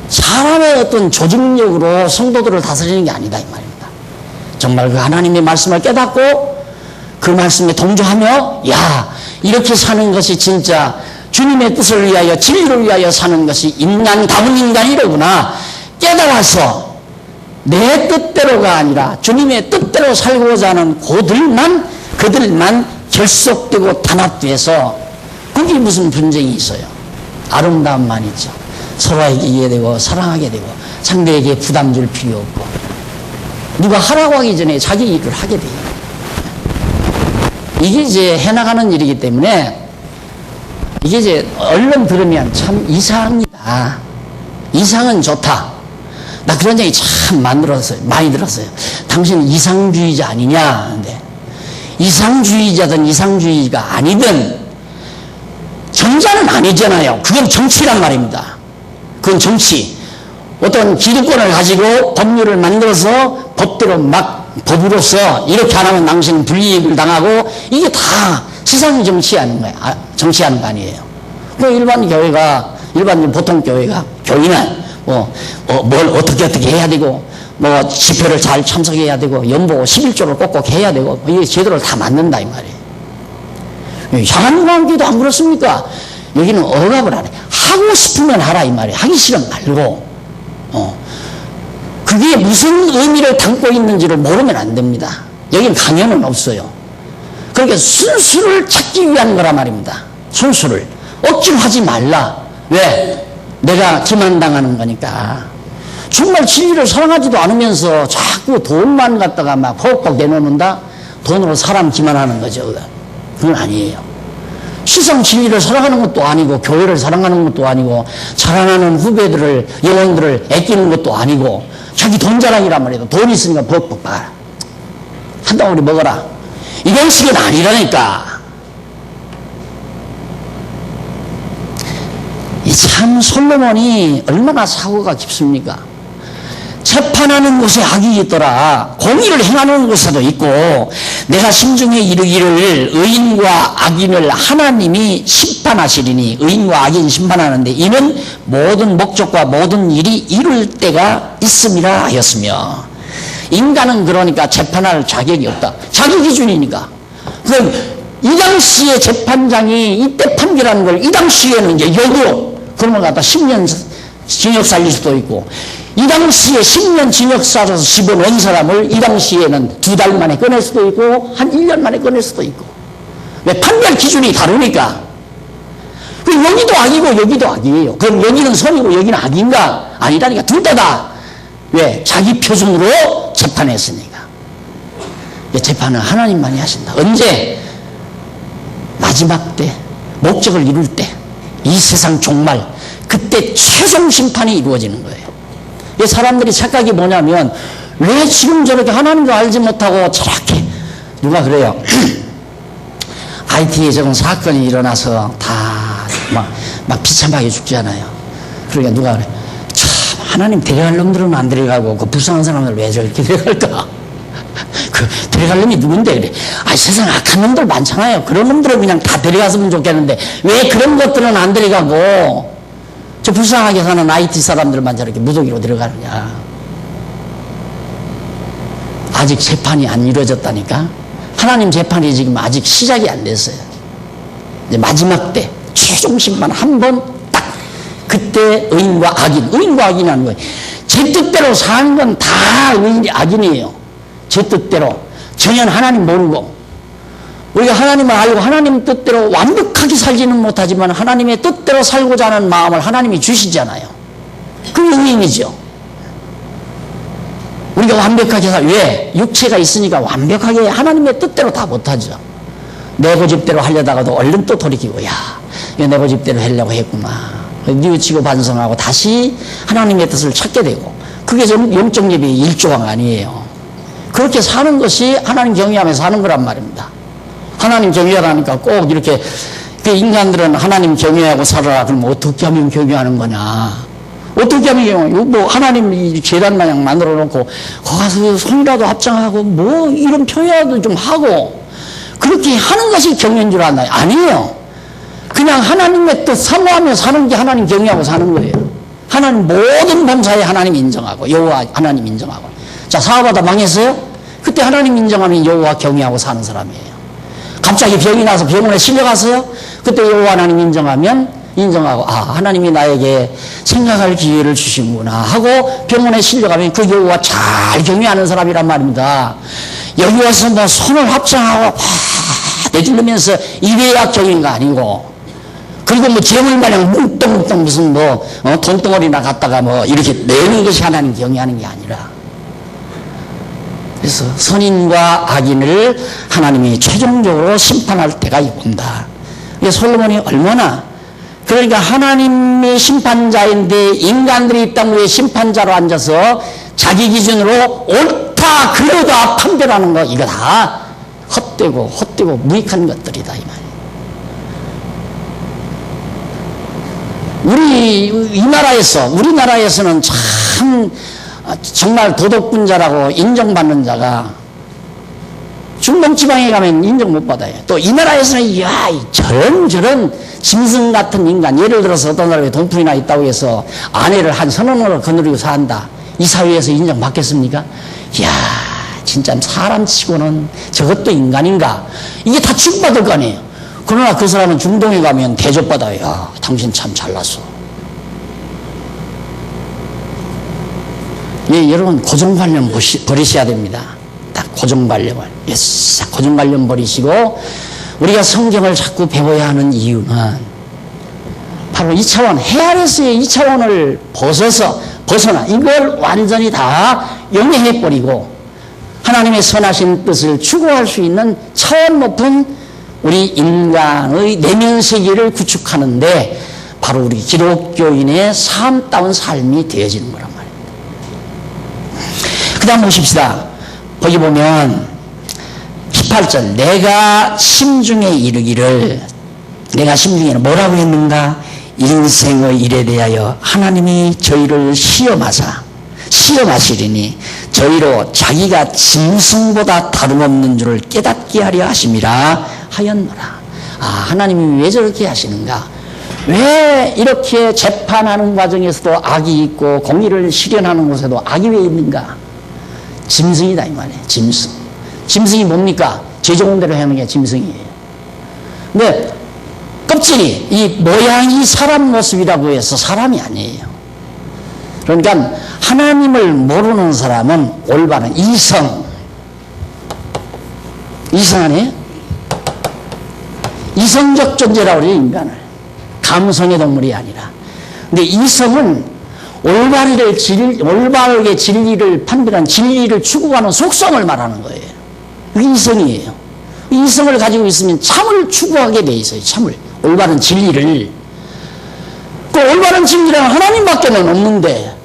사람의 어떤 조직력으로 성도들을 다스리는 게 아니다 이 말입니다. 정말 그 하나님의 말씀을 깨닫고 그 말씀에 동조하며, 야, 이렇게 사는 것이 진짜 주님의 뜻을 위하여 진리를 위하여 사는 것이 인간다운 인간이로구나 깨달아서 내 뜻대로가 아니라 주님의 뜻대로 살고자 하는 그들만 결속되고 단합돼서 그게 무슨 분쟁이 있어요. 아름다움만 있죠. 서로에게 이해되고 사랑하게 되고 상대에게 부담 줄 필요 없고 누가 하라고 하기 전에 자기 일을 하게 돼요. 이게 이제 해나가는 일이기 때문에 이게 이제 얼른 들으면 참 이상이다. 이상은 좋다. 나 그런 얘기 참 많이 들었어요. 당신은 이상주의자 아니냐. 근데 이상주의자든 이상주의가 아니든 정자는 아니잖아요. 그건 정치란 말입니다. 그건 정치. 어떤 기득권을 가지고 법률을 만들어서 법대로 법으로서 이렇게 안 하면 당신은 불이익을 당하고 이게 다 세상 정치하는 거예요. 정치하는 거 아니에요. 그 일반 보통 교회가 교인은 뭘 어떻게 해야 되고 뭐 집회를 잘 참석해야 되고 연보 11조를 꼭꼭 해야 되고 이게 제도를 다 만든다 이 말이에요. 향한광교도 안 그렇습니까? 여기는 억압을 안 해. 하고 싶으면 하라 이 말이에요. 하기 싫으면 말고. 그게 무슨 의미를 담고 있는지를 모르면 안 됩니다. 여기는 강연은 없어요. 그러니까 순수를 찾기 위한 거란 말입니다. 순수를. 억지로 하지 말라. 왜? 내가 기만당하는 거니까. 정말 진리를 사랑하지도 않으면서 자꾸 돈만 갖다가 막 퍽퍽 내놓는다? 돈으로 사람 기만하는 거죠. 그건 아니에요. 시성 진리를 사랑하는 것도 아니고 교회를 사랑하는 것도 아니고 자라나는 후배들을 영혼들을 아끼는 것도 아니고 자기 돈 자랑이란 말이에요. 돈 있으니까 퍽퍽 봐. 한 덩어리 먹어라. 이런 식은 아니라니까. 참 솔로몬이 얼마나 사고가 깊습니까? 재판하는 곳에 악이 있더라. 공의를 행하는 곳에도 있고 내가 심중에 이르기를 의인과 악인을 하나님이 심판하시리니 의인과 악인 심판하는데 이는 모든 목적과 모든 일이 이룰 때가 있음이라 하였으며 인간은 그러니까 재판할 자격이 없다. 자기 기준이니까. 그럼 이 당시에 재판장이 이때 판결하는 걸 이 당시에는 이제 역으로 그러면 갖다 10년 징역 살릴 수도 있고 이 당시에 10년 징역 살아서 집어넣은 사람을 이 당시에는 2달 만에 꺼낼 수도 있고 한 1년 만에 꺼낼 수도 있고 왜 판결 기준이 다르니까. 그럼 여기도 악이고 여기도 악이에요. 그럼 여기는 선이고 여기는 악인가? 아니라니까. 둘 다다. 왜? 자기 표준으로 재판했으니까. 재판은 하나님만이 하신다. 언제? 마지막 때 목적을 이룰 때 이 세상 종말 그때 최종 심판이 이루어지는 거예요. 사람들이 착각이 뭐냐면 왜 지금 저렇게 하나님도 알지 못하고 저렇게 누가 그래요. IT에 저런 사건이 일어나서 다 막 비참하게 죽잖아요. 그러니까 누가 그래. 참 하나님 데려갈 놈들은 안 데려가고 그 불쌍한 사람들 왜 저렇게 데려갈까? 그 데려갈 놈이 누군데 그래. 세상 악한 놈들 많잖아요. 그런 놈들은 그냥 다 데려갔으면 좋겠는데 왜 그런 것들은 안 데려가고 저 불쌍하게 사는 IT 사람들만 저렇게 무더기로 들어가느냐. 아직 재판이 안 이루어졌다니까. 하나님 재판이 지금 아직 시작이 안 됐어요. 이제 마지막 때 최종 심판 한 번 딱, 그때 의인과 악인이 하는 거예요. 제 뜻대로 사는 건 다 의인이 악인이에요. 제 뜻대로. 전혀 하나님 모르고. 우리가 하나님을 알고 하나님 뜻대로 완벽하게 살지는 못하지만 하나님의 뜻대로 살고자 하는 마음을 하나님이 주시잖아요. 그게 의인이죠. 우리가 완벽하게 왜? 육체가 있으니까 완벽하게 하나님의 뜻대로 다 못하죠. 내 고집대로 하려다가도 얼른 또 돌이키고, 야, 이거 내 고집대로 하려고 했구나. 뉘우치고 반성하고 다시 하나님의 뜻을 찾게 되고, 그게 좀 영적 예배의 일조각 아니에요. 그렇게 사는 것이 하나님 경외하며 사는 거란 말입니다. 하나님 경외하라니까 꼭 이렇게, 그 인간들은 하나님 경외하고 살아라. 그럼 어떻게 하면 경외하는 거냐? 어떻게 하면 뭐 하나님 재단 마냥 만들어 놓고 거기서 손이라도 합장하고 뭐 이런 표현도 좀 하고 그렇게 하는 것이 경외인 줄 아나요? 아니에요. 그냥 하나님의 뜻 사모하며 사는 게 하나님 경외하고 사는 거예요. 하나님 모든 범사에 하나님 인정하고 여호와 하나님 인정하고. 자, 사업하다 망했어요? 그때 하나님 인정하면 여호와 경외하고 사는 사람이에요. 갑자기 병이 나서 병원에 실려갔어요? 그때 여호와 하나님 인정하고, 아, 하나님이 나에게 생각할 기회를 주신구나 하고 병원에 실려가면 그 여호와 잘 경외하는 사람이란 말입니다. 여기 와서 뭐 손을 합장하고 내주면서 이래야 경외가 아니고, 그리고 뭐 재물 마냥 뭉뚱뭉뚱 무슨 뭐 돈덩어리나 갖다가 뭐 이렇게 내는 것이 하나님 경외하는 게 아니라, 그래서 선인과 악인을 하나님이 최종적으로 심판할 때가 온다. 솔로몬이 얼마나, 그러니까 하나님의 심판자인데 인간들이 이 땅 위에 심판자로 앉아서 자기 기준으로 옳다 그러다 판별하는 거, 이거 다 헛되고 무익한 것들이다 이 말이에요. 우리나라에서는 참 정말 도덕분자라고 인정받는 자가 중동지방에 가면 인정 못 받아요. 또 이 나라에서는 야, 저런 짐승 같은 인간, 예를 들어서 어떤 사람이 돈풀이나 있다고 해서 아내를 한 선언으로 거느리고 산다. 이 사회에서 인정받겠습니까? 이야, 진짜 사람치고는 저것도 인간인가? 이게 다 취급받을 거 아니에요. 그러나 그 사람은 중동에 가면 대접받아요. 야, 당신 참 잘났어. 예, 여러분 고정관념 버리셔야 됩니다. 딱 고정관념을. 고정관념 버리시고 우리가 성경을 자꾸 배워야 하는 이유는 바로 이 차원, 해 아래서의 이 차원을 벗어나 이걸 완전히 다 영해버리고 하나님의 선하신 뜻을 추구할 수 있는 차원 높은 우리 인간의 내면 세계를 구축하는데 바로 우리 기독교인의 삶다운 삶이 되어지는 거란 말입니다. 그 다음 보십시다. 거기 보면 18절, 내가 심중에 이르기를, 내가 심중에는 뭐라고 했는가? 인생의 일에 대하여 하나님이 저희를 시험하시리니 저희로 자기가 짐승보다 다름없는 줄을 깨닫게 하려 하심이라 하였노라. 아, 하나님이 왜 저렇게 하시는가? 왜 이렇게 재판하는 과정에서도 악이 있고 공의를 실현하는 곳에도 악이 왜 있는가? 짐승이다 이 말이에요. 짐승이 뭡니까? 죄 좋은 대로 하는 게 짐승이에요. 근데 껍질이, 이 모양이 사람 모습이라고 해서 사람이 아니에요. 그러니까 하나님을 모르는 사람은 올바른 이성 아니에요? 이성적 존재라고 그래요, 인간을. 감성의 동물이 아니라. 근데 이성은 올바르게 진리를 판별한, 진리를 추구하는 속성을 말하는 거예요. 그게 이성이에요. 이성을 가지고 있으면 참을 추구하게 돼 있어요. 참을. 올바른 진리를. 그 올바른 진리는 하나님밖에는 없는데,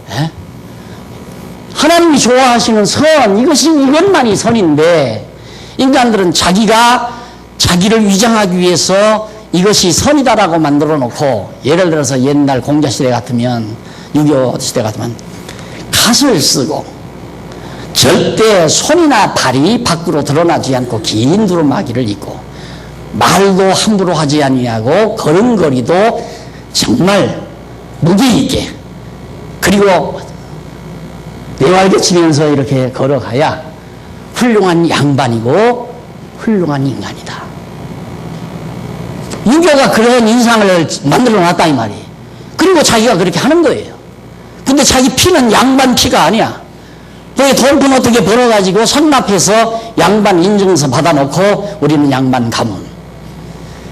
하나님이 좋아하시는 선, 이것만이 선인데, 인간들은 자기를 위장하기 위해서 이것이 선이다라고 만들어 놓고, 예를 들어서 옛날 공자시대 같으면, 6.25 시대 같으면, 갓을 쓰고, 절대 손이나 발이 밖으로 드러나지 않고 긴 두루마기를 입고, 말도 함부로 하지 아니하고 걸음걸이도 정말 무게 있게, 그리고 내활개치면서 이렇게 걸어가야 훌륭한 양반이고 훌륭한 인간이다. 유교가 그런 인상을 만들어 놨다 이 말이에요. 그리고 자기가 그렇게 하는 거예요. 근데 자기 피는 양반 피가 아니야. 거기 돈은 어떻게 벌어가지고 성납해서 양반 인증서 받아놓고 우리는 양반 가문.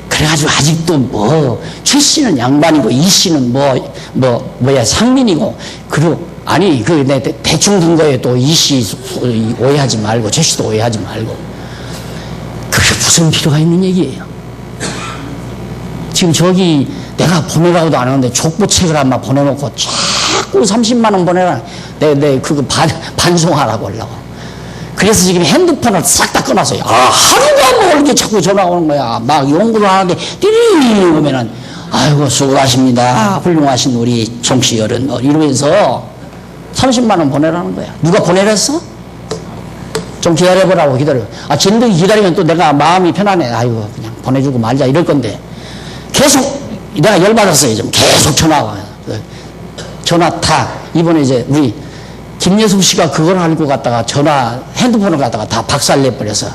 그래가지고 아직도 뭐 최 씨는 양반이고 이 씨는 뭐야 상민이고, 그리고 아니 그 내 대충 든 거에 또 이 씨 오해하지 말고 최 씨도 오해하지 말고, 그게 무슨 필요가 있는 얘기예요. 지금 저기 내가 보내라고도 안 하는데 족보책을 한번 보내놓고 자꾸 30만 원 보내라. 내 그거 반송하라고 하려고. 그래서 지금 핸드폰을 싹 다 끊었어요. 하루가 뭐 이렇게 자꾸 전화가 오는 거야. 막 연구를 하는데 띠리링 오면은 아이고 수고하십니다. 훌륭하신 우리 정치 어른 이러면서 30만 원 보내라는 거야. 누가 보내랬어? 좀 기다려보라고 기다려. 진득이 기다리면 또 내가 마음이 편하네. 아이고 그냥 보내주고 말자 이럴 건데 계속 내가 열받았어요. 좀 계속 전화가 와요. 전화 다 이번에 이제 우리 김예숙 씨가 그걸 알고 갔다가 핸드폰을 갖다가 다 박살내버려서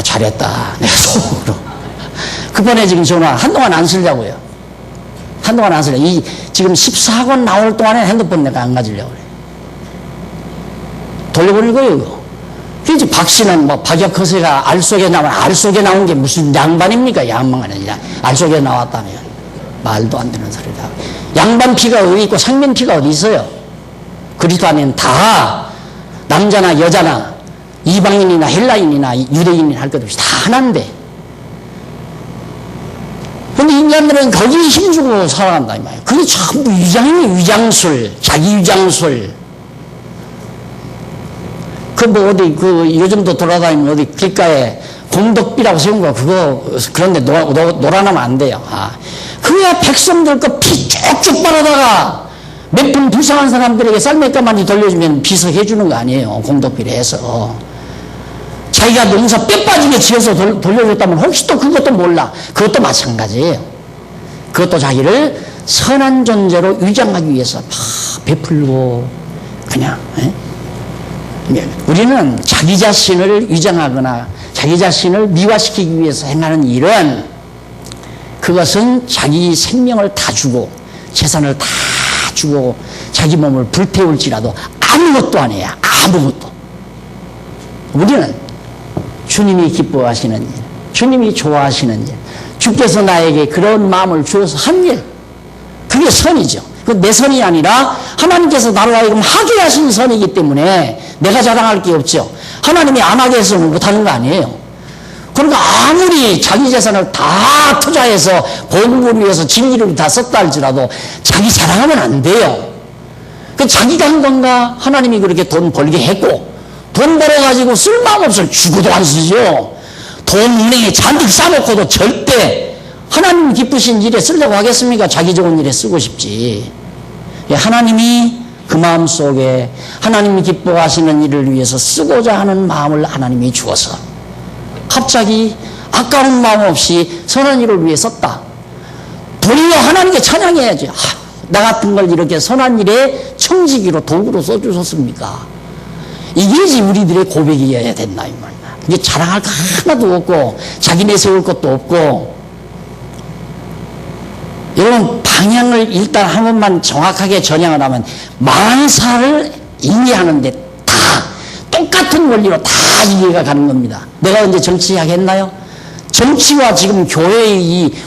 잘했다 내가 속으로 그번에 지금 전화 한동안 안 쓰려고요. 한동안 안 쓰려고. 지금 14권 나올 동안에 핸드폰 내가 안 가지려고 그래. 돌려보낼 거예요 이거. 그래서 박 씨는 뭐 박혁허세가 알 속에 나온 게 무슨 양반입니까? 양반이 아니라 알 속에 나왔다면 말도 안 되는 소리다. 양반 피가 어디 있고 상민 피가 어디 있어요? 그리스도하면 다 남자나 여자나 이방인이나 헬라인이나 유대인이나 할 것 없이 다 하나인데, 근데 인간들은 거기에 힘주고 살아간다 이 말이에요. 그게 전부 위장술, 자기 위장술. 어디 요즘도 돌아다니면 어디 길가에 공덕비라고 세운 거 그런데 놀아나면 안 돼요. 그거야 백성들 거 피 쭉쭉 빨아다가 몇 분 불쌍한 사람들에게 쌀매까만이 돌려주면 비석해 주는 거 아니에요. 공덕비를 해서. 자기가 농사 뼈 빠지게 지어서 돌려줬다면 혹시 또 그것도 몰라. 그것도 마찬가지예요. 그것도 자기를 선한 존재로 위장하기 위해서 막 베풀고 그냥. 우리는 자기 자신을 위장하거나 자기 자신을 미화시키기 위해서 행하는 일은, 그것은 자기 생명을 다 주고 재산을 다 주고 자기 몸을 불태울지라도 아무것도 아니에요. 아무것도. 우리는 주님이 기뻐하시는 일, 주님이 좋아하시는 일, 주께서 나에게 그런 마음을 주어서 한 일, 그게 선이죠. 그 내 선이 아니라 하나님께서 나로 하여금 하게 하신 선이기 때문에 내가 자랑할 게 없죠. 하나님이 안 하게 해서 못하는 거 아니에요. 그러니까 아무리 자기 재산을 다 투자해서 복음을 위해서 진리를 다 썼다 할지라도 자기 자랑하면 안 돼요. 그 자기가 한 건가? 하나님이 그렇게 돈 벌게 했고, 돈 벌어가지고 쓸 마음 없어요. 주고도 안 쓰죠. 돈 은행에 잔뜩 싸놓고도 절대 하나님 기쁘신 일에 쓰려고 하겠습니까? 자기 좋은 일에 쓰고 싶지. 하나님이 그 마음 속에 하나님이 기뻐하시는 일을 위해서 쓰고자 하는 마음을 하나님이 주어서 갑자기 아까운 마음 없이 선한 일을 위해 썼다. 도리어 하나님께 찬양해야지. 나 같은 걸 이렇게 선한 일에 청지기로 도구로 써주셨습니까? 이게 우리들의 고백이어야 된다 이 말이야. 이게 자랑할 거 하나도 없고 자기 내세울 것도 없고. 여러분 방향을 일단 한 번만 정확하게 전향을 하면 만사를 이해하는데 다 똑같은 원리로 다 이해가 가는 겁니다. 내가 언제 정치하겠나요? 정치와 지금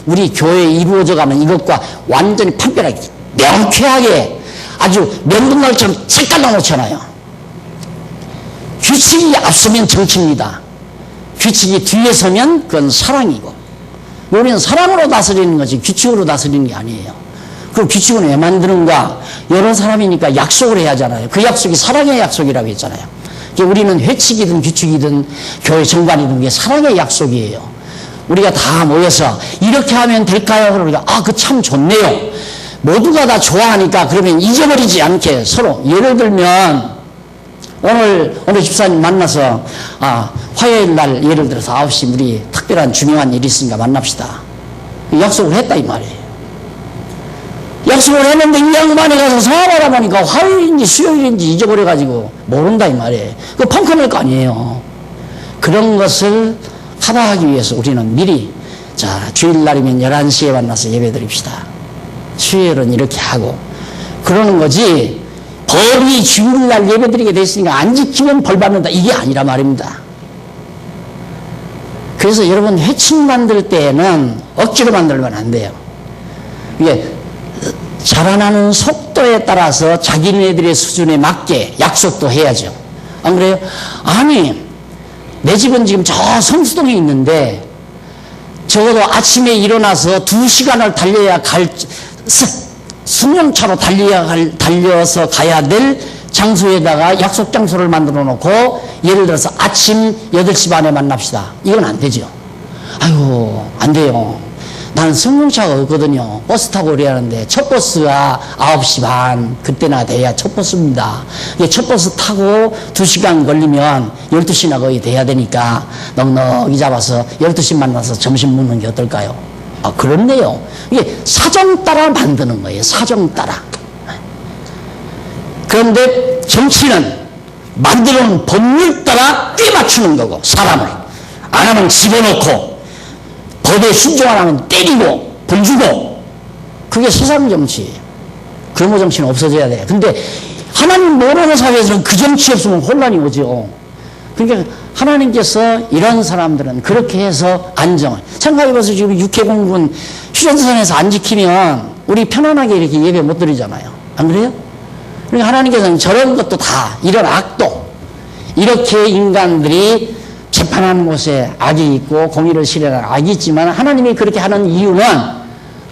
우리 교회에 이루어져가는 이것과 완전히 판별하게 명쾌하게 아주 명분날처럼 책 깔아놓잖아요. 규칙이 앞서면 정치입니다. 규칙이 뒤에 서면 그건 사랑이고, 우리는 사랑으로 다스리는 거지 규칙으로 다스리는 게 아니에요. 그 규칙은 왜 만드는가? 여러 사람이니까 약속을 해야 하잖아요. 그 약속이 사랑의 약속이라고 했잖아요. 우리는 회칙이든 규칙이든 교회 정관이든 그게 사랑의 약속이에요. 우리가 다 모여서 이렇게 하면 될까요? 그러니까 그 참 좋네요. 모두가 다 좋아하니까 그러면 잊어버리지 않게 서로. 예를 들면 오늘 집사님 만나서 화요일 날 예를 들어서 9시 우리 특별한 중요한 일이 있으니까 만납시다. 약속을 했다 이 말이에요. 약속을 했는데 이 양반이 가서 사업하다 보니까 화요일인지 수요일인지 잊어버려가지고 모른다 이 말이에요. 그 펑크낼 거 아니에요. 그런 것을 커버하기 위해서 우리는 미리 자 주일날이면 11시에 만나서 예배 드립시다. 수요일은 이렇게 하고 그러는 거지 법이 주일날 예배 드리게 돼 있으니까 안 지키면 벌 받는다 이게 아니라 말입니다. 그래서 여러분 회칙 만들 때에는 억지로 만들면 안 돼요. 이게 자라나는 속도에 따라서 자기네들의 수준에 맞게 약속도 해야죠. 안 그래요? 아니 내 집은 지금 저 성수동에 있는데 적어도 아침에 일어나서 2시간을 달려야 승용차로 달려서 가야 될 장소에다가 약속 장소를 만들어 놓고 예를 들어서 아침 8시 반에 만납시다. 이건 안 되죠. 아이고 안 돼요. 나는 승용차가 없거든요. 버스 타고 그래야 하는데 첫 버스가 9시 반 그때나 돼야 첫 버스입니다. 첫 버스 타고 2시간 걸리면 12시나 거의 돼야 되니까 넉넉히 잡아서 12시 만나서 점심 먹는 게 어떨까요? 아 그렇네요. 이게 사정 따라 만드는 거예요. 사정 따라. 그런데 정치는 만드는 법률 따라 꽤 맞추는 거고 사람을 안 하면 집어넣고 법에 순종 안 하면 때리고 벌 주고 그게 세상 정치예요. 그런 정치는 없어져야 돼요. 근데 하나님 모르는 사회에서는 그 정치 없으면 혼란이 오죠. 그러니까 하나님께서 이런 사람들은 그렇게 해서 안정을 생각해봐서 지금 육해공군 휴전선에서 안 지키면 우리 편안하게 이렇게 예배 못 드리잖아요. 안 그래요? 그러니까 하나님께서는 저런 것도 다 이런 악도 이렇게 인간들이 재판하는 곳에 악이 있고 공의를 실현하는 악이 있지만 하나님이 그렇게 하는 이유는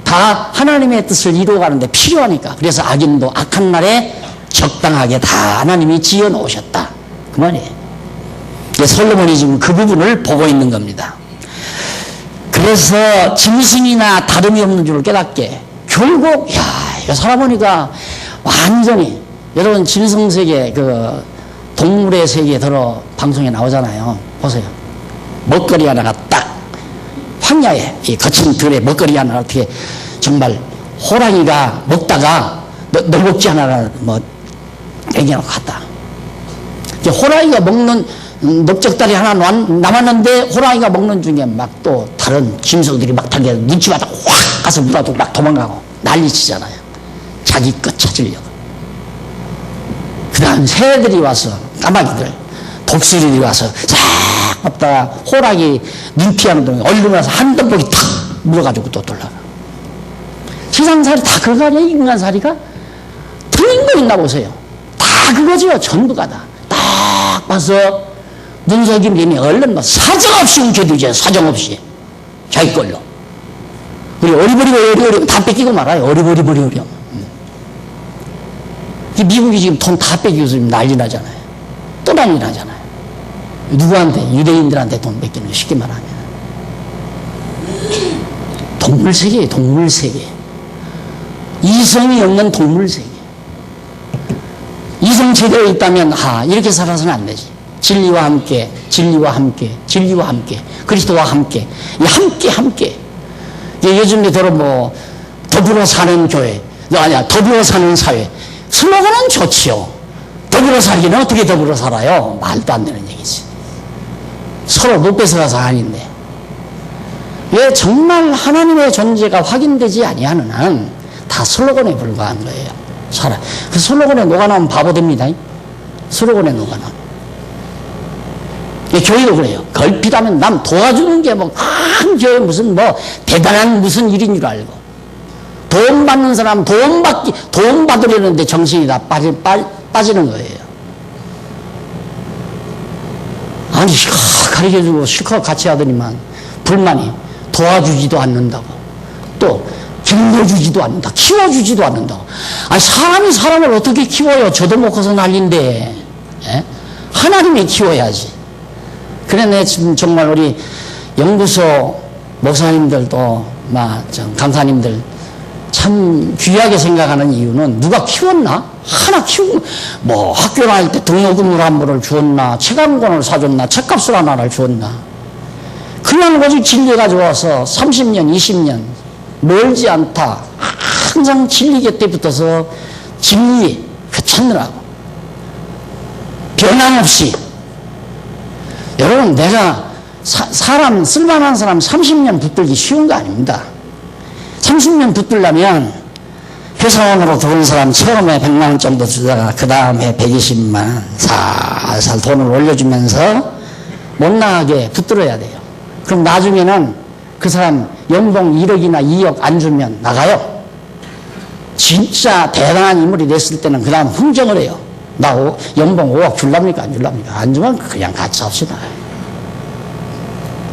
다 하나님의 뜻을 이루어가는데 필요하니까. 그래서 악인도 악한 날에 적당하게 다 하나님이 지어 놓으셨다 그 말이에요. 솔로몬이 지금 그 부분을 보고 있는 겁니다. 그래서 짐승이나 다름이 없는 줄을 깨닫게 결국 이거 살아보니까 완전히 여러분 짐승세계 그 동물의 세계에 들어 방송에 나오잖아요. 보세요. 먹거리 하나가 딱 황야에 이 거친 들에 먹거리 하나가 어떻게 정말 호랑이가 먹다가 널먹지 하나를 뭐 남겨놓고 갔다. 호랑이가 먹는 넓적다리 하나 남았는데 호랑이가 먹는 중에 막 또 다른 짐승들이 막 달려 눈치 봐서 확 가서 물어도 막 도망가고 난리치잖아요. 자기 것 찾으려고. 그 다음 새들이 와서 까마귀들 독수리들이 와서 싹 없다가 호랑이 눈 피하는 동안 얼른 와서 한 덤벅이 탁 물어가지고 또 돌아가. 세상살이 다 그거 아니에요? 인간살이가? 틀린 거 있나 보세요. 다 그거죠. 전부가 다. 딱 봐서 눈속임 되니 얼른 뭐 사정없이 움켜들죠. 사정없이. 자기 걸로. 우리 어리버리고 다 뺏기고 말아요. 어리버리고. 미국이 지금 돈 다 뺏기고 지금 난리 나잖아요. 또 난리 나잖아요. 누구한테? 유대인들한테 돈 뺏기는 쉽게 말하면. 동물세계예요. 동물세계. 이성이 없는 동물세계. 이성 제대로 있다면 이렇게 살아서는 안 되지. 진리와 함께 그리스도와 함께 요즘에 들어 뭐 더불어 사는 교회 더불어 사는 사회 슬로건은 좋지요. 더불어 살기는 어떻게 더불어 살아요? 말도 안 되는 얘기지. 서로 못 뺏어가서 아닌데 왜 정말 하나님의 존재가 확인되지 아니하는 한 다 슬로건에 불과한 거예요. 그 슬로건에 녹아나면 바보 됩니다. 슬로건에 녹아나면. 교회도 그래요. 걸핏하면 남 도와주는 게 뭐 큰 교회 무슨 뭐 대단한 무슨 일인 줄 알고 돈 받는 사람 돈 받으려는데 정신이 다 빠지는 거예요. 아니 가르쳐주고 실컷 같이 하더니만 불만이 도와주지도 않는다고 또 길러주지도 않는다. 키워주지도 않는다고. 아니 사람이 사람을 어떻게 키워요? 저도 못 커서 난리인데 하나님이 키워야지. 그래 내 지금 정말 우리 연구소 목사님들도 강사님들 참 귀하게 생각하는 이유는 누가 키웠나? 하나 키우고 뭐 학교 다닐 때 등록금을 한 번을 주었나? 책 한 권을 사줬나? 책값을 하나를 주었나? 그냥 오직 진리가 좋아서 30년 20년 멀지 않다 항상 진리 곁에 붙어서 진리 그 찾느라고 변함없이. 여러분, 내가 사람, 쓸만한 사람 30년 붙들기 쉬운 거 아닙니다. 30년 붙들려면 회사원으로 들어온 사람 처음에 100만 원 정도 주다가 그 다음에 120만 원 살살 돈을 올려주면서 못 나가게 붙들어야 돼요. 그럼 나중에는 그 사람 연봉 1억이나 2억 안 주면 나가요. 진짜 대단한 인물이 됐을 때는 그 다음 흥정을 해요. 나 연봉 5억 줄랍니까? 안 줄랍니까? 안 주면 그냥 같이 합시다.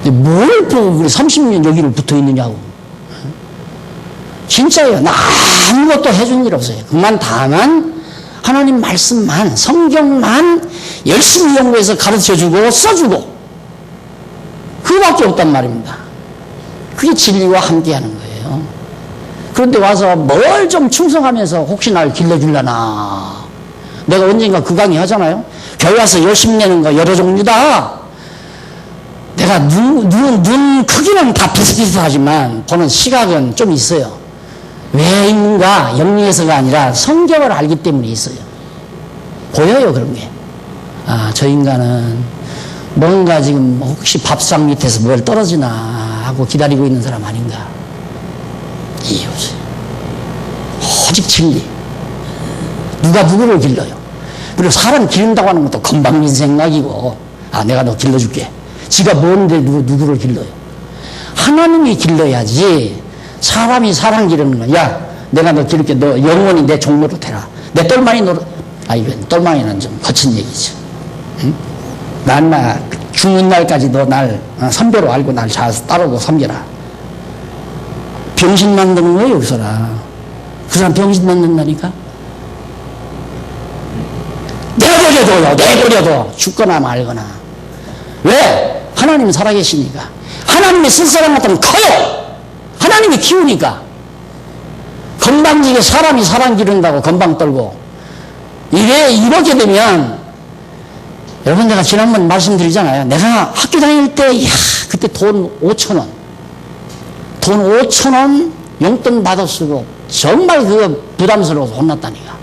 뭘 보고 30년 여기를 붙어 있느냐고. 진짜예요. 나 아무것도 해준 일 없어요. 그만 다만 하나님 말씀만, 성경만 열심히 연구해서 가르쳐주고 써주고 그거밖에 없단 말입니다. 그게 진리와 함께하는 거예요. 그런데 와서 뭘 좀 충성하면서 혹시 날 길러줄라나. 내가 언젠가 그 강의 하잖아요. 교회 와서 열심히 내는 거 여러 종류다. 내가 눈 크기는 다 비슷비슷하지만 보는 시각은 좀 있어요. 왜 있는가? 영리해서가 아니라 성경을 알기 때문에 있어요. 보여요, 그런 게. 아, 저 인간은 뭔가 지금 혹시 밥상 밑에서 뭘 떨어지나 하고 기다리고 있는 사람 아닌가. 이해 없어요. 오직 진리. 누가 누구를 길러요. 그리고 사람 기른다고 하는 것도 건방진 생각이고, 아, 내가 너 길러줄게. 지가 뭔데 누구를 길러요. 하나님이 길러야지. 사람이 사람 기르는 거야. 야, 내가 너 기를게. 너 영원히 내 종로로 되라. 내 똘마니 노릇. 아, 이건 똘마니는 좀 거친 얘기죠. 응? 난 죽는 날까지 너 날 선배로 알고 날 잘 따르고 섬겨라. 병신 만드는 거예요, 여기서라. 그 사람 병신 만든다니까? 내버려둬. 죽거나 말거나. 왜? 하나님이 살아계시니까. 하나님이 쓸 사람 같으면 커요. 하나님이 키우니까. 건방지게 사람이 사람 기른다고 건방 떨고. 이렇게 되면, 여러분 내가 지난번 말씀드리잖아요. 내가 학교 다닐 때, 이야, 그때 돈 5,000원. 돈 5,000원 용돈 받았어도 정말 그거 부담스러워서 혼났다니까.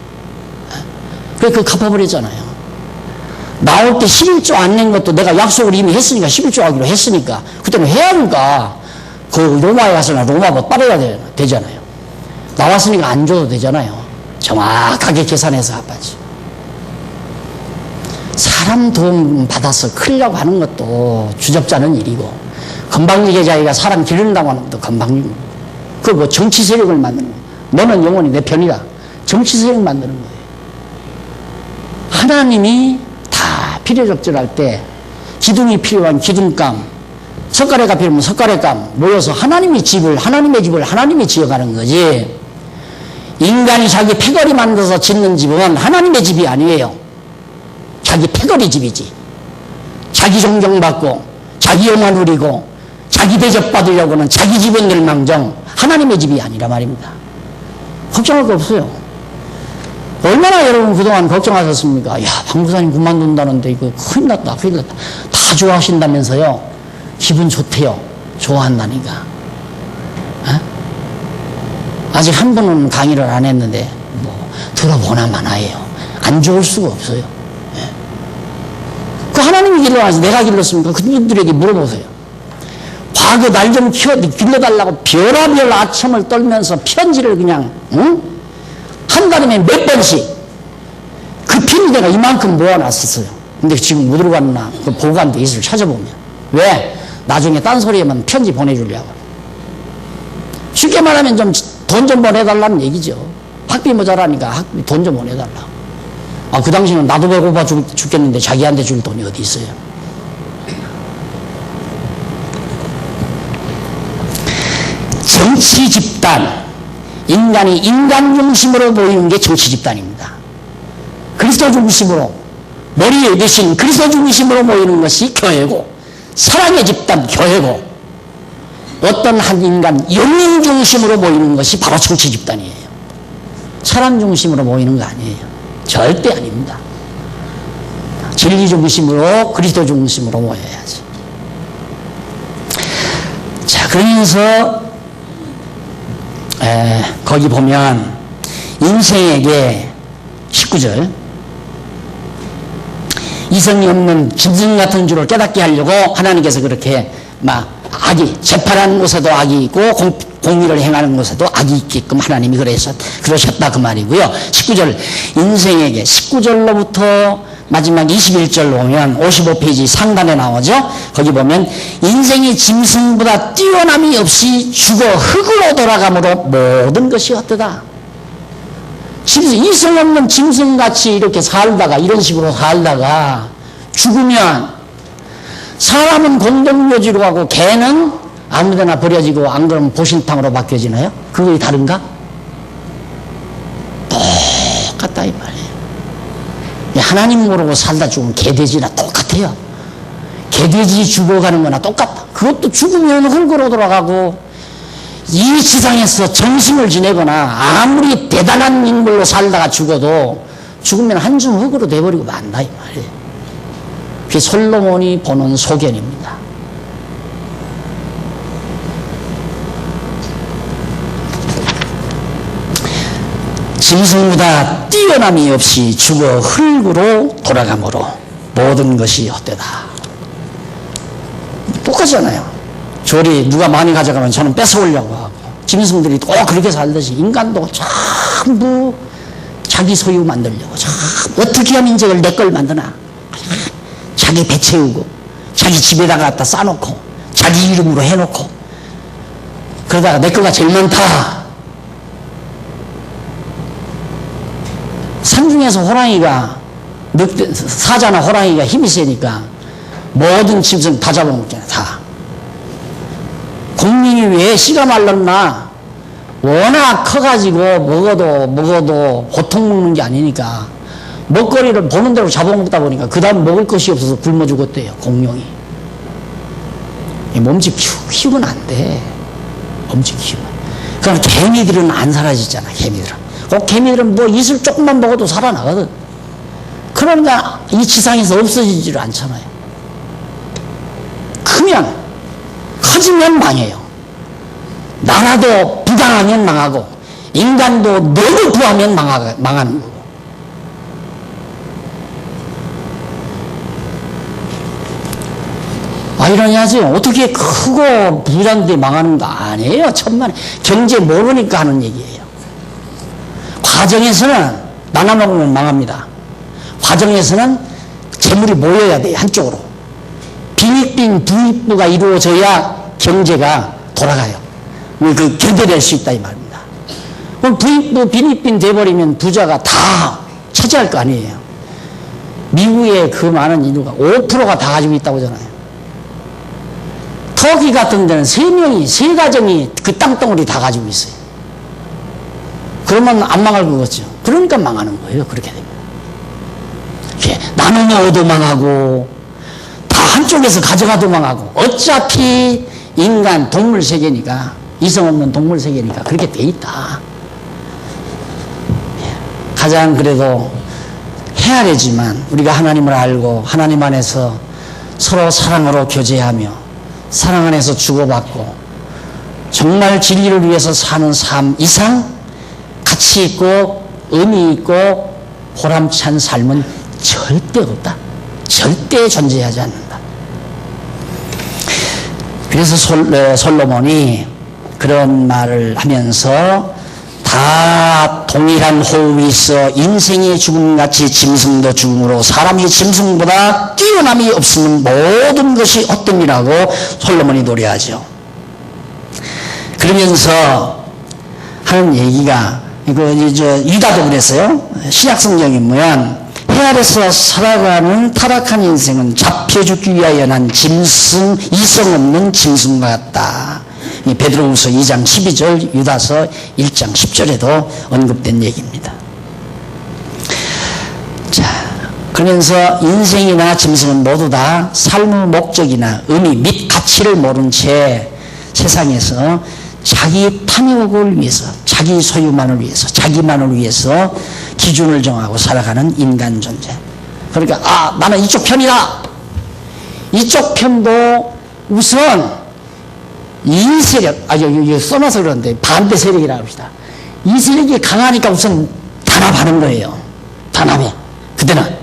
그래서 그거 갚아버렸잖아요. 나올 때 11조 안 낸 것도 내가 약속을 이미 했으니까 11조 하기로 했으니까 그때는 해야 하니까 그 로마에 가서나 로마법 따라야 되잖아요. 나왔으니까 안 줘도 되잖아요. 정확하게 계산해서 갚아야지. 사람 도움 받아서 크려고 하는 것도 주접자는 일이고 건방지게 자기가 사람 기른다고 하는 것도 건방지고 그 뭐 정치 세력을 만드는 거예요. 너는 영원히 내 편이다. 정치 세력 만드는 거예요. 하나님이 다 필요적절할 때 기둥이 필요한 기둥감, 석가래가 필요하면 석가래감 모여서 하나님의 집을 하나님이 지어가는 거지. 인간이 자기 패거리 만들어서 짓는 집은 하나님의 집이 아니에요. 자기 패거리 집이지. 자기 존경받고 자기 영화 누리고 자기 대접받으려고는 자기 집은 늘망정 하나님의 집이 아니라 말입니다. 걱정할 거 없어요. 얼마나 여러분 그동안 걱정하셨습니까? 야, 방구사님 그만둔다는데 이거 큰일 났다. 다 좋아하신다면서요. 기분 좋대요. 좋아한다니까. 어? 아직 한 번은 강의를 안 했는데 뭐 들어보나 마나예요. 안 좋을 수가 없어요. 예. 그 하나님이 길러야지 내가 길렀습니까? 그분들에게 물어보세요. 과거 날 좀 길러달라고 별의별 아첨을 떨면서 편지를 그냥 한 달에 몇 번씩 그 편지 내가 이만큼 모아놨었어요. 근데 지금 어디로 갔나 그 보관돼 있을 찾아보면. 왜? 나중에 딴소리하면 편지 보내주려고. 쉽게 말하면 좀 돈 좀 보내달라는 얘기죠. 학비 모자라니까 학비 돈 좀 보내달라고. 아, 그 당시는 나도 배고파 죽겠는데 자기한테 줄 돈이 어디 있어요. 정치 집단, 인간이 인간 중심으로 보이는 게 정치 집단입니다. 그리스도 중심으로, 머리에 대신 그리스도 중심으로 보이는 것이 교회고, 사랑의 집단 교회고, 어떤 한 인간 영인 중심으로 보이는 것이 바로 정치 집단이에요. 사람 중심으로 보이는 거 아니에요. 절대 아닙니다. 진리 중심으로, 그리스도 중심으로 모여야지. 자, 그러면서 거기 보면 인생에게 19절 이성이 없는 짐승 같은 줄을 깨닫게 하려고 하나님께서 그렇게 막 악이 재판하는 곳에도 악이 있고 공의를 행하는 곳에도 악이 있게끔 하나님이 그러셨다 그 말이고요. 19절 인생에게 19절로부터 마지막 21절로 오면 55페이지 상단에 나오죠. 거기 보면 인생이 짐승보다 뛰어남이 없이 죽어 흙으로 돌아가므로 모든 것이 헛되다. 이성 없는 짐승같이 이렇게 살다가 이런 식으로 살다가 죽으면 사람은 공동묘지로 가고 개는 아무데나 버려지고 안 그러면 보신탕으로 바뀌어지나요? 그거이 다른가? 똑같다 이 말이에요. 하나님 모르고 살다 죽으면 개돼지나 똑같아요. 개돼지 죽어가는 거나 똑같다. 그것도 죽으면 흙으로 돌아가고 이 지상에서 정신을 지내거나 아무리 대단한 인물로 살다가 죽어도 죽으면 한줌 흙으로 돼버리고 만다 이 말이에요. 그게 솔로몬이 보는 소견입니다. 짐승보다 뛰어남이 없이 죽어 흙으로 돌아가므로 모든 것이 헛되다. 똑같잖아요. 조리 누가 많이 가져가면 저는 뺏어오려고 하고 짐승들이 또 그렇게 살듯이 인간도 전부 자기 소유 만들려고 어떻게 하면 저걸 내 걸 만드나 자기 배 채우고 자기 집에다가 갖다 싸놓고 자기 이름으로 해놓고 그러다가 내 거가 제일 많다. 산중에서 호랑이가 사자나 호랑이가 힘이 세니까 모든 짐승 다 잡아먹잖아요. 다. 국민이 왜 씨가 말랐나? 워낙 커가지고 먹어도 보통 먹는 게 아니니까 먹거리를 보는 대로 잡아먹다 보니까 그 다음 먹을 것이 없어서 굶어 죽었대요. 공룡이. 몸집 키우면 안 돼. 몸집 키우면. 그럼 개미들은 안 사라지잖아. 개미들은. 개미들은 뭐 이슬 조금만 먹어도 살아나거든. 그러니까 이 지상에서 없어지지를 않잖아요. 커지면 망해요. 나라도 부당하면 망하고 인간도 너무 부하면 망하는 거고. 이러냐지 어떻게 크고 부자인데 망하는 거 아니에요. 천만에 경제 모르니까 하는 얘기예요. 과정에서는 나눠먹으면 망합니다. 과정에서는 재물이 모여야 돼요. 한쪽으로. 빈익빈 부익부가 이루어져야 경제가 돌아가요. 그 견뎌낼 수 있다 이 말입니다. 그럼 부익부 빈익빈 돼버리면 부자가 다 차지할 거 아니에요. 미국의 그 많은 인구가 5%가 다 가지고 있다고 하잖아요. 터키 같은 데는 3명이 3가정이 그 땅덩어리 다 가지고 있어요. 그러면 안 망할 거겠죠. 그러니까 망하는 거예요. 그렇게 되면. 나눠 먹어도 망하고 다 한쪽에서 가져가도 망하고 어차피 인간 동물 세계니까 이성 없는 동물 세계니까 그렇게 돼 있다. 가장 그래도 헤아리지만 우리가 하나님을 알고 하나님 안에서 서로 사랑으로 교제하며 사랑 안에서 주고받고 정말 진리를 위해서 사는 삶 이상 가치 있고 의미 있고 보람찬 삶은 절대 없다. 절대 존재하지 않는다. 그래서 솔로몬이 그런 말을 하면서 다 동일한 호흡이 있어 인생이 죽음같이 짐승도 죽음으로 사람이 짐승보다 뛰어남이 없으면 모든 것이 헛됨이라고 솔로몬이 노래하죠. 그러면서 하는 얘기가 유다도 그랬어요. 신약성경에 보면 해 아래서 살아가는 타락한 인생은 잡혀 죽기 위하여 난 짐승, 이성 없는 짐승과 같다. 베드로후서 2장 12절, 유다서 1장 10절에도 언급된 얘기입니다. 자, 그러면서 인생이나 짐승은 모두 다 삶의 목적이나 의미 및 가치를 모른 채 세상에서 자기 탐욕을 위해서, 자기 소유만을 위해서, 자기만을 위해서 기준을 정하고 살아가는 인간 존재. 그러니까 나는 이쪽 편이다. 이쪽 편도 우선 이 세력, 여기 써놔서 그러는데 반대 세력이라고 합시다. 이 세력이 강하니까 우선 단합하는 거예요. 단합해. 그때는.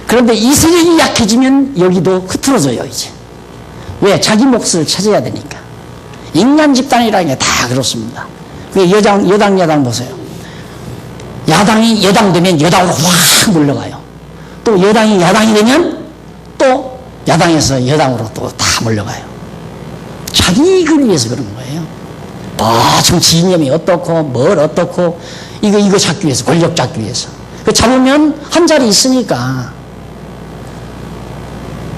그런데 이 세력이 약해지면 여기도 흐트러져요, 이제. 왜? 자기 몫을 찾아야 되니까. 인간 집단이라는 게 다 그렇습니다. 여당 보세요. 야당이 여당 되면 여당으로 확 몰려가요. 또 여당이 야당이 되면 또 야당에서 여당으로 또 다 몰려가요. 자기 이익을 위해서 그런 거예요. 정치 이념이 어떻고 뭘 어떻고 이거 잡기 위해서, 권력 잡기 위해서. 잡으면 한 자리 있으니까.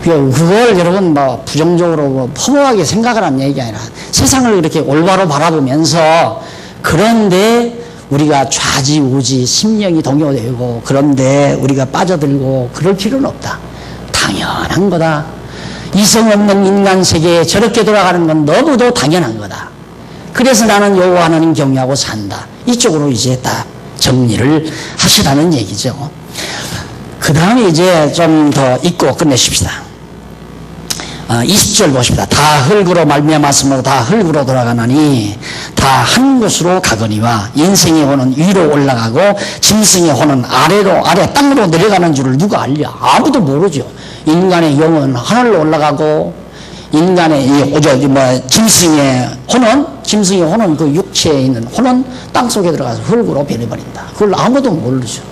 그걸 여러분 부정적으로 허무하게 생각하라는 얘기가 아니라 세상을 이렇게 올바로 바라보면서, 그런데 우리가 좌지우지 심령이 동요되고 그런데 우리가 빠져들고 그럴 필요는 없다. 당연한 거다. 이성 없는 인간 세계에 저렇게 돌아가는 건 너무도 당연한 거다. 그래서 나는 여호와 하나님 경외하고 산다. 이쪽으로 이제 다 정리를 하시라는 얘기죠. 그 다음에 이제 좀 더 읽고 끝내십시다. 20절 보십니다. 다 흙으로 말미암았으므로 다 흙으로 돌아가나니 다 한 곳으로 가거니와 인생의 혼은 위로 올라가고 짐승의 혼은 아래 땅으로 내려가는 줄을 누가 알려? 아무도 모르죠. 인간의 영은 하늘로 올라가고 인간의 짐승의 혼은 그 육체에 있는 혼은 땅 속에 들어가서 흙으로 변해버린다. 그걸 아무도 모르죠.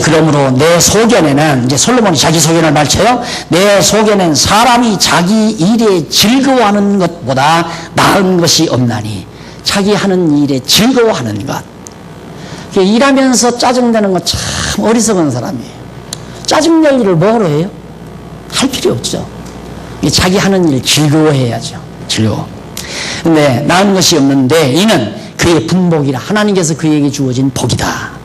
그러므로 내 소견에는, 이제 솔로몬이 자기 소견을 밝혀요. 내 소견엔 사람이 자기 일에 즐거워하는 것보다 나은 것이 없나니. 자기 하는 일에 즐거워하는 것. 일하면서 짜증내는 거 참 어리석은 사람이에요. 짜증낼 일을 뭐하러 해요? 할 필요 없죠. 자기 하는 일 즐거워해야죠. 즐거워. 근데 나은 것이 없는데 이는 그의 분복이라. 하나님께서 그에게 주어진 복이다.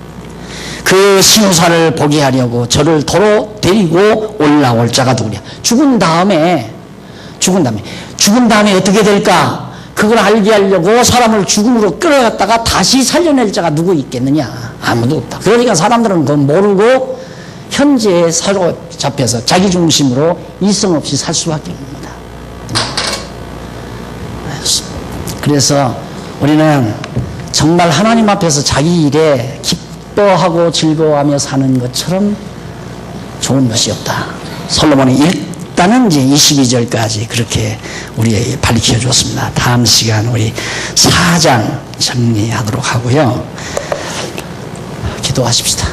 그 시우사를 보게 하려고 저를 도로 데리고 올라올 자가 누구냐. 죽은 다음에 어떻게 될까? 그걸 알게 하려고 사람을 죽음으로 끌어갔다가 다시 살려낼 자가 누구 있겠느냐? 아무도 없다. 그러니까 사람들은 그건 모르고 현재에 사로잡혀서 자기 중심으로 이성 없이 살 수밖에 없습니다. 그래서 우리는 정말 하나님 앞에서 자기 일에 기뻐하고 즐거워하며 사는 것처럼 좋은 것이 없다. 솔로몬이 일단은 이제 22절까지 그렇게 우리에게 밝혀 줬습니다. 다음 시간 우리 4장 정리하도록 하고요. 기도하십시다.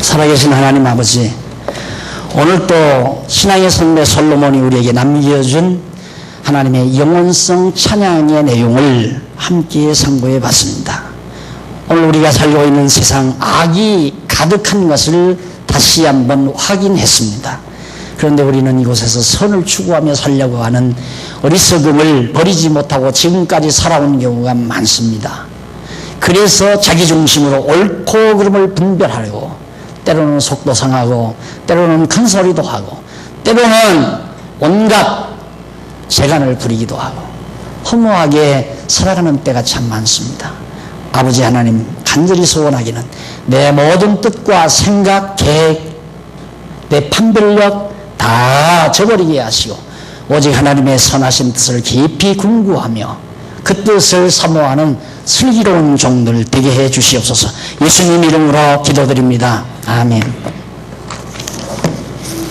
살아계신 하나님 아버지, 오늘 또 신앙의 선배 솔로몬이 우리에게 남겨준 하나님의 영혼성 찬양의 내용을 함께 상고해 봤습니다. 오늘 우리가 살고 있는 세상 악이 가득한 것을 다시 한번 확인했습니다. 그런데 우리는 이곳에서 선을 추구하며 살려고 하는 어리석음을 버리지 못하고 지금까지 살아온 경우가 많습니다. 그래서 자기중심으로 옳고 그름을 분별하려고 때로는 속도 상하고 때로는 큰 소리도 하고 때로는 온갖 재간을 부리기도 하고 허무하게 살아가는 때가 참 많습니다. 아버지 하나님, 간절히 소원하기는 내 모든 뜻과 생각, 계획, 내 판별력 다 저버리게 하시고 오직 하나님의 선하신 뜻을 깊이 궁구하며 그 뜻을 사모하는 슬기로운 종들 되게 해 주시옵소서. 예수님 이름으로 기도드립니다. 아멘.